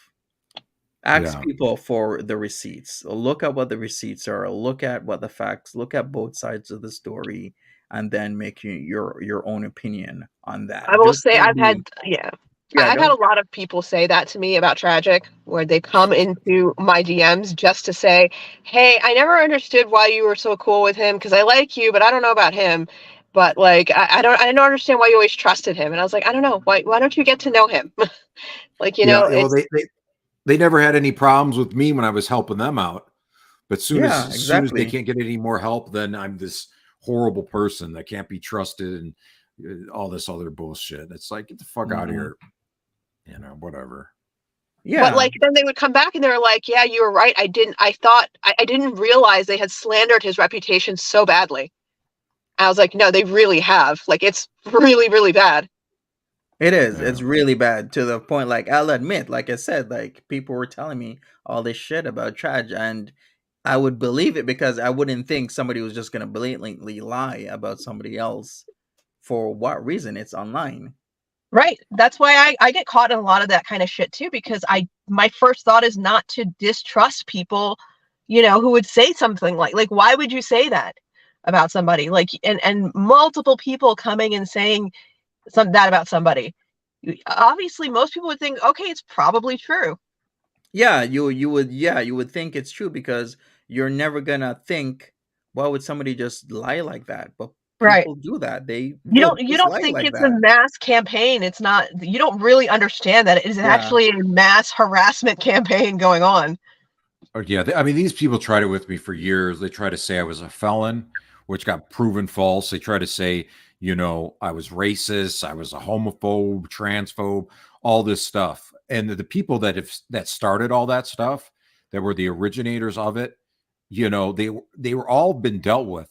Ask Yeah. people for the receipts. Look at what the receipts are. Look at what the facts. Look at both sides of the story, and then make your own opinion on that. I will Just say don't I've had, be yeah. yeah. I've had a Don't lot of people say that to me about Tragic, where they come into my DMs just to say, hey, I never understood why you were so cool with him, because I like you, but I don't know about him. But like, I don't understand why you always trusted him. And I was like, I don't know. Why don't you get to know him? Like, Yeah. Well, it's they never had any problems with me when I was helping them out. But yeah, as soon as they exactly. can't get any more help, then I'm this horrible person that can't be trusted and all this other bullshit. It's like, get the fuck out of Mhm. here. Whatever. But Yeah, like then they would come back and they were like, yeah, you were right. I didn't realize they had slandered his reputation so badly. I was like, no, they really have. Like, it's really, really bad. it is. Yeah. It's really bad to the point. Like, I'll admit, like I said, like people were telling me all this shit about Traj, and I would believe it because I wouldn't think somebody was just gonna blatantly lie about somebody else. For what reason? It's online. Right. That's why I get caught in a lot of that kind of shit too, because my first thought is not to distrust people, who would say something like why would you say that about somebody? Like, and multiple people coming and saying that about somebody. Obviously, most people would think, okay, it's probably true. Yeah, you would think it's true because you're never gonna think, why would somebody just lie like that? But Right. people do that. They You will don't you just don't lie think like it's a that. mass campaign. It's not, you don't really understand that it is Yeah. actually a mass harassment campaign going on. Oh, yeah. I mean, these people tried it with me for years. They try to say I was a felon, which got proven false. They try to say, I was racist, I was a homophobe, transphobe, all this stuff. And the people that started all that stuff, that were the originators of it, they were all been dealt with.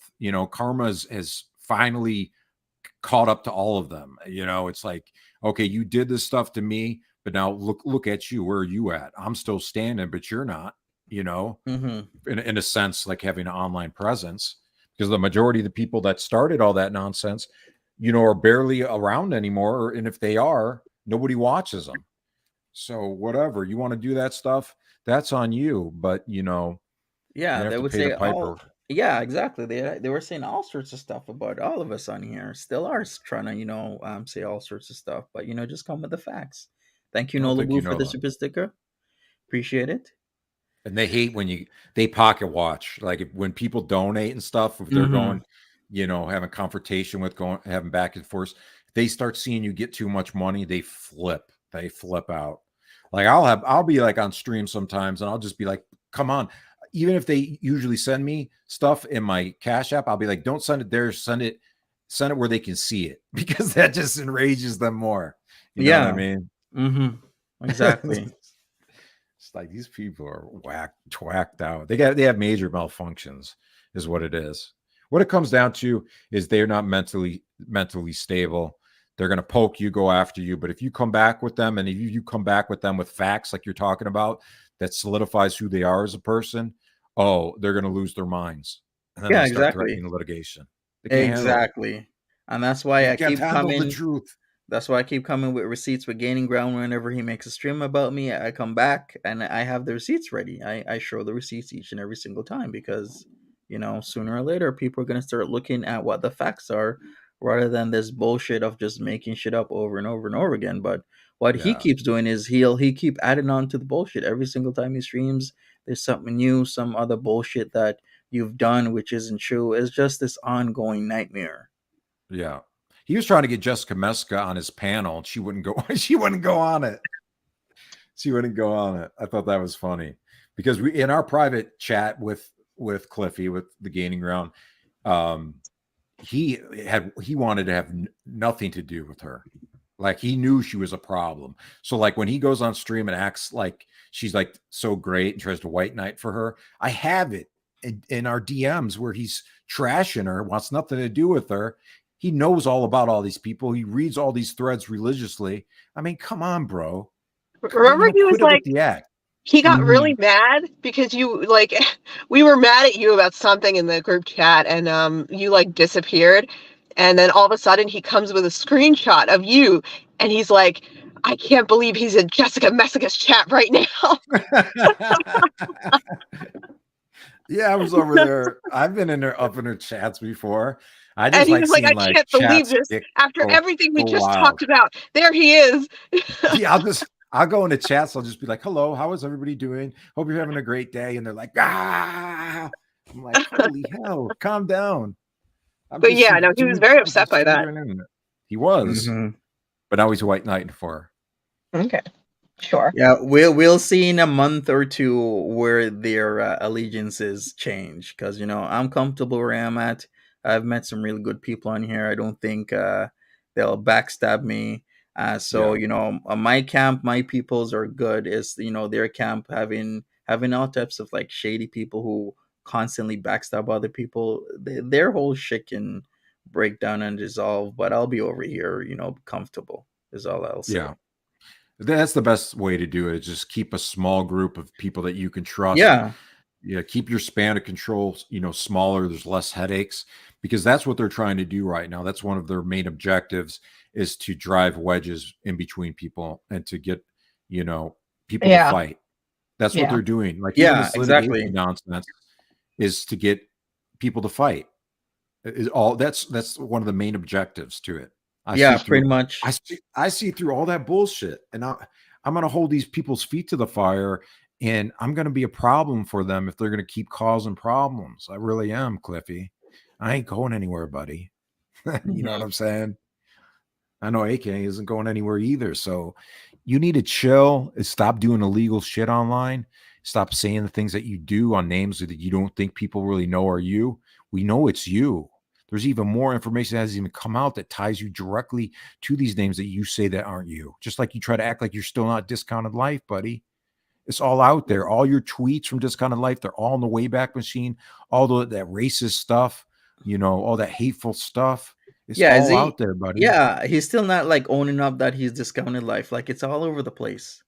Karma has finally caught up to all of them. It's like, okay, you did this stuff to me, but now look at you. Where are you at? I'm still standing, but you're not. Hmm. In a sense, like having an online presence, because the majority of the people that started all that nonsense, are barely around anymore. And if they are, nobody watches them. So whatever you want to do that stuff, that's on you. But you Yeah, have they to would pay the say piper. all. Yeah, exactly. They were saying all sorts of stuff about all of us on here. Still are trying to say all sorts of stuff, but just come with the facts. Thank you, I don't Nola think Boo, you for know the that. super sticker. Appreciate it. And they hate when they pocket watch, like when people donate and stuff, if they're Hmm. going, having confrontation with going, having back and forth, they start seeing you get too much money, they flip out. Like I'll be like on stream sometimes and I'll just be like, come on. Even if they usually send me stuff in my Cash App, I'll be like, don't send it there, send it where they can see it, because that just enrages them more. You know what I Yeah. mean? Hmm. Exactly. It's like these people are whacked out. They have major malfunctions, is what it is. What it comes down to is they're not mentally stable. They're gonna poke you, go after you. But if you come back with them, and if you come back with them with facts like you're talking about, that solidifies who they are as a person, oh, they're going to lose their minds. And then Yeah, they start exactly. threatening litigation. They can't handle it. Exactly. And that's why You I can't keep handle the coming. truth. That's why I keep coming with receipts with Gaining Ground whenever he makes a stream about me. I come back and I have the receipts ready. I show the receipts each and every single time because, sooner or later people are going to start looking at what the facts are rather than this bullshit of just making shit up over and over and over again. But what he Yeah. keeps doing is he keep adding on to the bullshit every single time he streams. There's something new, some other bullshit that you've done which isn't true. It's just this ongoing nightmare. Yeah. He was trying to get Jessica Meska on his panel, and she wouldn't go. She wouldn't go on it. She wouldn't go on it. I thought that was funny because we in our private chat with Cliffy with the Gaining Ground, he wanted to have nothing to do with her. Like he knew she was a problem. So like when he goes on stream and acts like she's like so great and tries to white knight for her, I have it in our DMs where he's trashing her, wants nothing to do with her. He knows all about all these people. He reads all these threads religiously. I mean, come on, bro. Remember, he was Quit it with like, the act. he got Mhm. really mad because you like, we were mad at you about something in the group chat, and you like disappeared, and then all of a sudden he comes with a screenshot of you, and he's like, I can't believe he's in Jessica Messica's chat right now. Yeah, I was over there. I've been up in her chats before. I And just he like was like, seeing I like can't believe chats this. After go everything we just wild. talked about, there he is. Yeah, I'll go into chats. I'll just be like, "Hello, how is everybody doing? Hope you're having a great day." And they're like, "Ah!" I'm like, "Holy hell, calm down." But yeah, no, he was very upset by that. He was, Mhm. but now he's a white knight for her. Okay, sure. Yeah, we'll see in a month or two where their allegiances change because I'm comfortable where I'm at. I've met some really good people on here. I don't think they'll backstab me. So Yeah. my camp, my peoples are good. Is their camp having all types of like shady people who constantly backstab other people. Their whole shit can break down and dissolve. But I'll be over here, comfortable. Is all I'll say. Yeah. That's the best way to do it. Is just keep a small group of people that you can trust. Yeah. Yeah, keep your span of control, smaller. There's less headaches because that's what they're trying to do right now. That's one of their main objectives is to drive wedges in between people and to get, people to Yeah. fight. That's what Yeah. they're doing. Like even Yeah, this exactly. litigation nonsense is to get people to fight. That's one of the main objectives to it. Yeah, pretty much. I see through all that bullshit, and I'm going to hold these people's feet to the fire, and I'm going to be a problem for them if they're going to keep causing problems. I really am, Cliffy. I ain't going anywhere, buddy. You know what I'm saying? I know AK isn't going anywhere either. So you need to chill and stop doing illegal shit online. Stop saying the things that you do on names that you don't think people really know are you. We know it's you. There's even more information that hasn't even come out that ties you directly to these names that you say that aren't you. Just like you try to act like you're still not Discounted Life, buddy. It's all out there. All your tweets from Discounted Life, they're all in the Wayback Machine. All that racist stuff, all that hateful stuff. It's Yeah, all out there, buddy. Yeah, he's still not like owning up that he's Discounted Life. Like it's all over the place.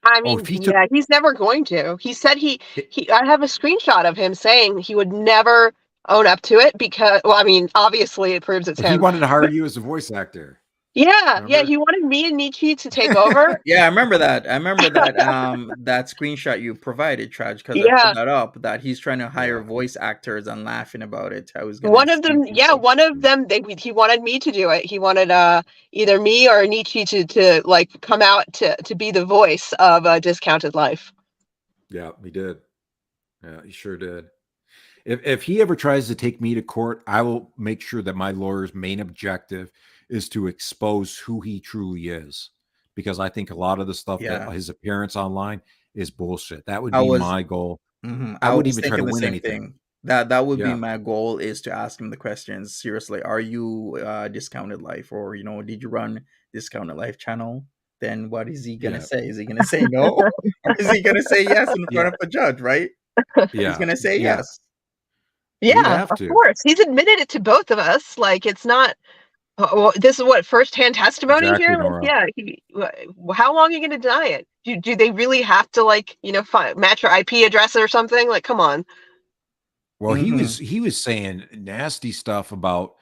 I Oh, mean, if he took yeah, he's never going to. He said I have a screenshot of him saying he would never own up to it because, well, I mean, obviously it proves it's he him. wanted to hire you as a voice actor. Yeah, Remember? he wanted me and Nietzsche to take over. Yeah, I remember that. That screenshot you provided, Traj, because I Yeah. put that up. That he's trying to hire voice actors and laughing about it. I was gonna One of see them, people. one of them, he wanted me to do it. He wanted either me or Nietzsche to like come out to be the voice of Discounted Life. Yeah, he did. Yeah, he sure did. If he ever tries to take me to court, I will make sure that my lawyer's main objective is to expose who he truly is, because I think a lot of the stuff that his appearance online is bullshit. That would be my goal. I wouldn't was even try to thinking the win same anything. thing. That would be my goal, is to ask him the questions. Seriously, are you Discounted Life, or did you run Discounted Life channel? Then what is he gonna say? Is he gonna say no, or is he gonna say yes in front of a judge? Right? He's gonna say yes. Yeah, of course. He's admitted it to both of us. Like, it's not Well, this is what first-hand testimony Exactly, here. Like, Nora. yeah, how long are you going to deny it? Do they really have to like match your IP address or something? Like, come on. Well, Hmm. he was saying nasty stuff about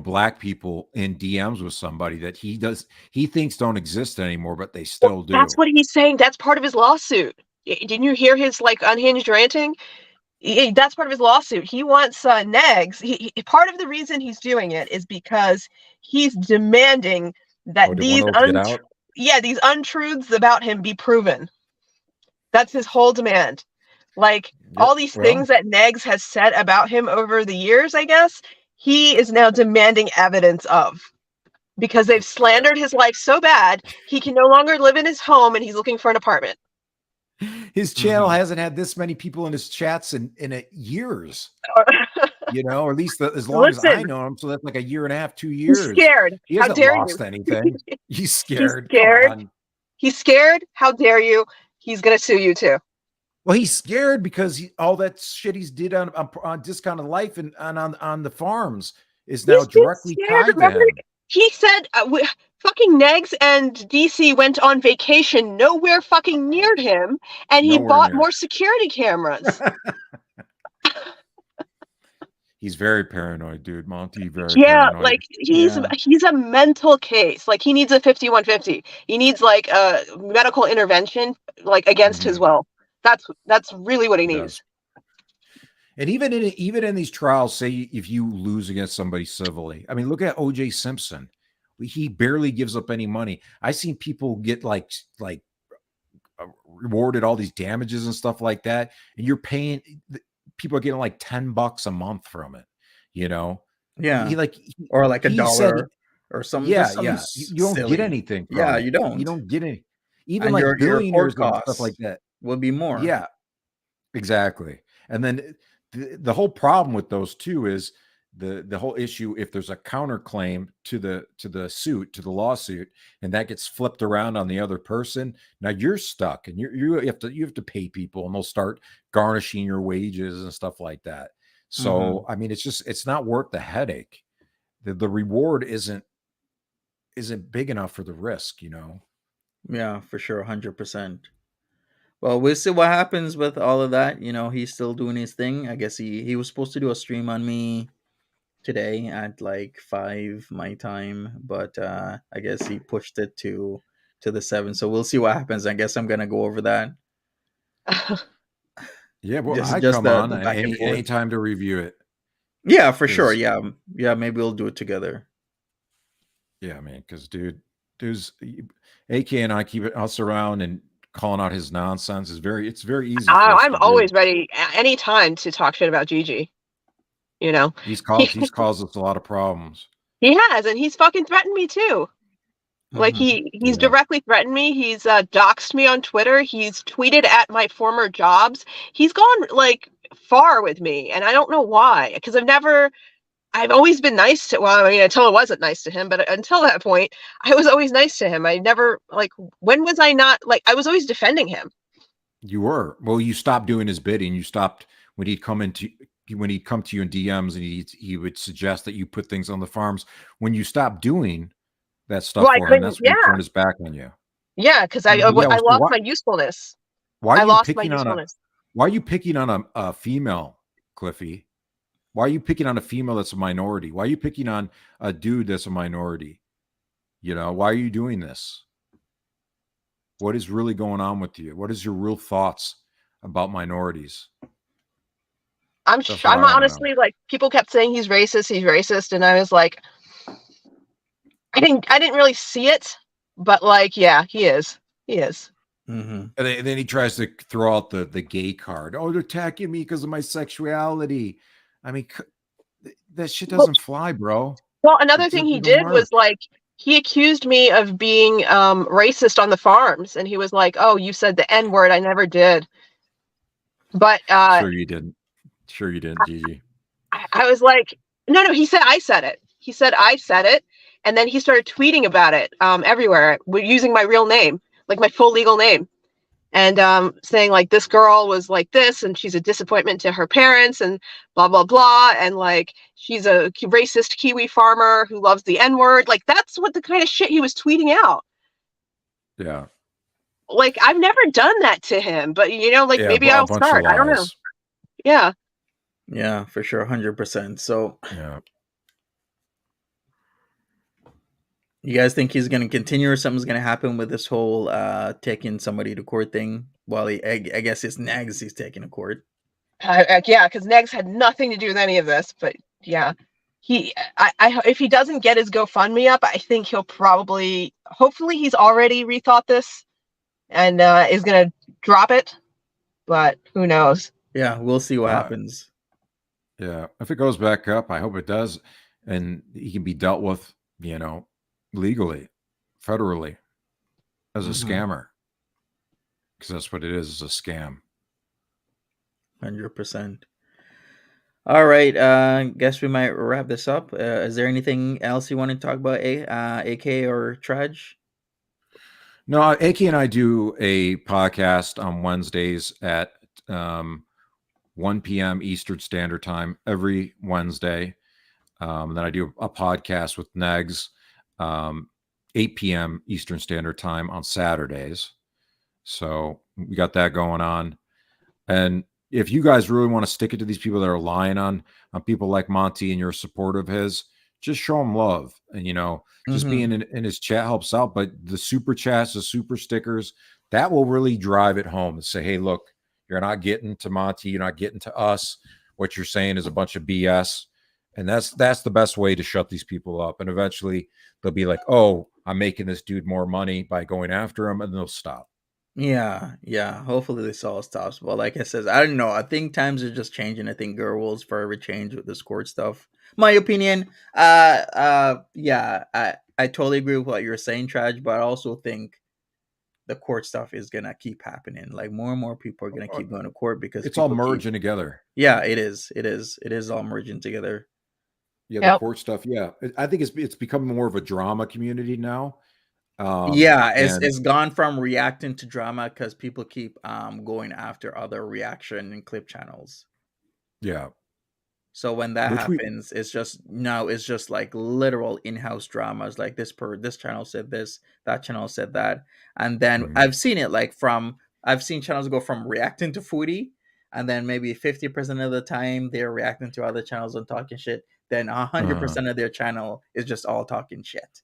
black people in DMs with somebody that he thinks don't exist anymore, but they Well, still that's do. what he's saying. That's part of his lawsuit. Didn't you hear his like unhinged ranting? That's part of his lawsuit. He wants Negs. Part of the reason he's doing it is because he's demanding Oh, that did one of those get out? these untruths about him be proven. That's his whole demand. Like Yeah. all these Well, things that Negs has said about him over the years, I guess, he is now demanding evidence of because they've slandered his life so bad, he can no longer live in his home and he's looking for an apartment. his channel Hmm. hasn't had this many people in his chats in years. Or at least as long as I Listen, know him. So that's like a year and a half, 2 he's years. scared. He How hasn't dare you? lost anything. He's He's scared. Come scared. on. He's scared. How dare you? He's going to sue you too. Well, he's scared because all that shit he's did on Discounted Life and on the farms is now He's been directly scared. tied to Remember, him. he said fucking Negs and DC went on vacation nowhere fucking near him, and he Nowhere bought near. more security cameras. He's very paranoid, dude. Monty, very Yeah, like paranoid. Yeah. he's a mental case. Like he needs a 5150. He needs like a medical intervention, like against his Mhm. will. That's really what he He needs. does. And even in these trials, say if you lose against somebody civilly, I mean, look at OJ Simpson. He barely gives up any money. I've seen people get rewarded all these damages and stuff like that, and you're paying. People are getting like $10 a month from it. You know, Yeah. Or like a he said, dollar or some yeah, just something yeah, you don't get silly. anything from Yeah, it. you You don't. don't get any, even And like your billionaires court and stuff like costs that. will be more. Yeah, exactly. And then the whole problem with those two is the whole issue. If there's a counterclaim to the lawsuit, and that gets flipped around on the other person, now you're stuck, and you have to pay people, and they'll start garnishing your wages and stuff like that. Hmm. So I mean, it's not worth the headache. The reward isn't big enough for the risk. Yeah, for sure, 100%. Well, we'll see what happens with all of that. He's still doing his thing. I guess he was supposed to do a stream on me today at like 5 my time, but I guess he pushed it to the 7. So we'll see what happens. I guess I'm gonna go over that. Yeah, well, Just I just come the on the back and forth. any time to review it. Yeah, for sure. Because Yeah, yeah. Maybe we'll do it together. yeah, man, because dude's AK and I keep us around and calling out his nonsense it's very easy for us I'm to do. always ready any time to talk shit about Gigi. You know, he He's caused us a lot of problems. he has, and he's fucking threatened me too. Like Hmm. he's Yeah. directly threatened me. He's doxed me on Twitter. He's tweeted at my former jobs. He's gone like far with me, and I don't know why. Because I've always been nice to. Well, I mean, until I wasn't nice to him, but until that point, I was always nice to him. I never like. When was I not like? I was always defending him. You were. Well, you stopped doing his bidding. You stopped when he'd come to you in DMs, and he would suggest that you put things on the farms. When you stopped doing that Well, stuff I for him, couldn't. that's when he Yeah, turned his back on you. yeah, because Hmm. Yeah. I So lost my usefulness. why are I you lost my picking on usefulness. a female, Cliffy? Why are you picking on a female that's a minority? Why are you picking on a dude that's a minority? Why are you doing this? What is really going on with you? What is your real thoughts about minorities? That's what I'm I want to know. honestly like people kept saying he's racist, and I was like, I didn't really see it, but like, yeah, he is. He is. Hmm. And then he tries to throw out the gay card. Oh, they're attacking me because of my sexuality. I mean, that shit Well, doesn't fly, bro. another It thing just he doesn't did work. was like he accused me of being racist on the farms, and he was like, "Oh, you said the N word. I never did." But Sure you didn't. Sure you didn't, Gigi. I was like, "No, no." He said I said it. He said I said it, and then he started tweeting about it everywhere using my real name, like my full legal name. and saying like this girl was like this and she's a disappointment to her parents and blah blah blah, and like she's a racist Kiwi farmer who loves the N-word. Like that's what the kind of shit he was tweeting out. Yeah. Like I've never done that to him, but like Yeah, maybe a I'll bunch of start. I don't know. lies. Yeah. Yeah, for sure, 100%. So, Yeah. you guys think he's going to continue, or something's going to happen with this whole taking somebody to court thing? Well, I guess it's Nags he's taking to court. Yeah, because Negs had nothing to do with any of this, but yeah, if he doesn't get his GoFundMe up, I think he'll hopefully he's already rethought this and is gonna drop it, but who knows? Yeah, we'll see what happens. Yeah, if it goes back up, I hope it does, and he can be dealt with, legally, federally, as a scammer, because that's what it is a scam. 100%. All right, guess we might wrap this up. Is there anything else you want to talk about, AK or Traj? No, AK and I do a podcast on Wednesdays at 1 p.m. Eastern Standard Time every Wednesday. Then I do a podcast with Negs 8 p.m. Eastern Standard Time on Saturdays. So we got that going on. And if you guys really want to stick it to these people that are lying on people like Monty and you're a supporter of his, just show him love. And, just being in his chat helps out. But the super chats, the super stickers, that will really drive it home and say, hey, look, you're not getting to Monty. You're not getting to us. What you're saying is a bunch of BS. And that's the best way to shut these people up. And eventually they'll be like, oh, I'm making this dude more money by going after him, and they'll stop. Yeah. Hopefully this all stops. But like I says, I don't know. I think times are just changing. I think girl rules forever change with this court stuff. My opinion. Yeah. I totally agree with what you're saying, Traj. But I also think the court stuff is gonna keep happening. Like more and more people are gonna keep going to court because it's all people merging together. Yeah, it is. It is all merging together. Yeah, the court stuff. Yeah, I think it's become more of a drama community now. Yeah, it's gone from reacting to drama because people keep going after other reaction and clip channels. Yeah. So when that happens, it's just like literal in-house dramas. Like this channel said this, that channel said that, and then I've seen it I've seen channels go from reacting to foodie, and then maybe 50% of the time they're reacting to other channels and talking shit. Then 100% of their channel is just all talking shit.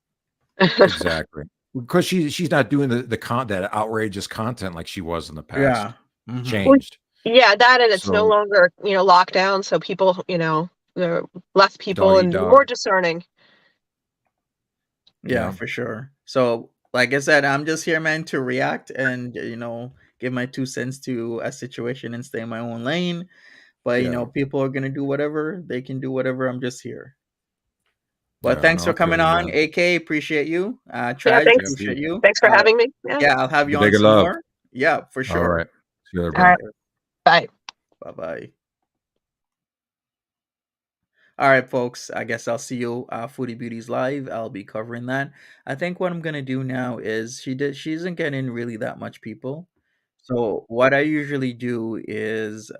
Exactly. Because she's not doing that outrageous content like she was in the past. Yeah. Changed. Yeah, that, and it's no longer lockdown, so people there are less people and more discerning. Yeah, for sure. So like I said, I'm just here, man, to react and give my 2 cents to a situation and stay in my own lane. But people are gonna do whatever they can do. Whatever. I'm just here. But thanks for coming on, AK. Appreciate you. Traj, appreciate you. Thanks for having me. Yeah, I'll have you on some more. Yeah, for sure. All right. See you later, All right. Bye. Bye. All right, folks. I guess I'll see you Foodie Beauties live. I'll be covering that. I think what I'm gonna do now is she isn't getting really that much people. So what I usually do is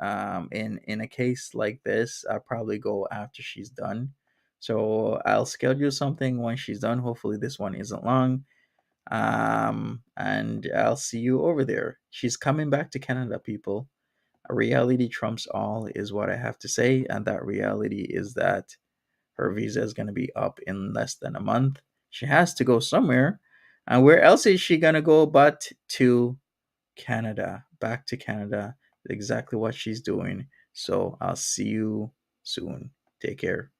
in a case like this, I'll probably go after she's done. So I'll schedule something when she's done. Hopefully this one isn't long. And I'll see you over there. She's coming back to Canada, people. Reality trumps all is what I have to say, and that reality is that her visa is going to be up in less than a month. She has to go somewhere, and where else is she going to go but to Canada? Back to Canada. Exactly what she's doing. So I'll see you soon. Take care.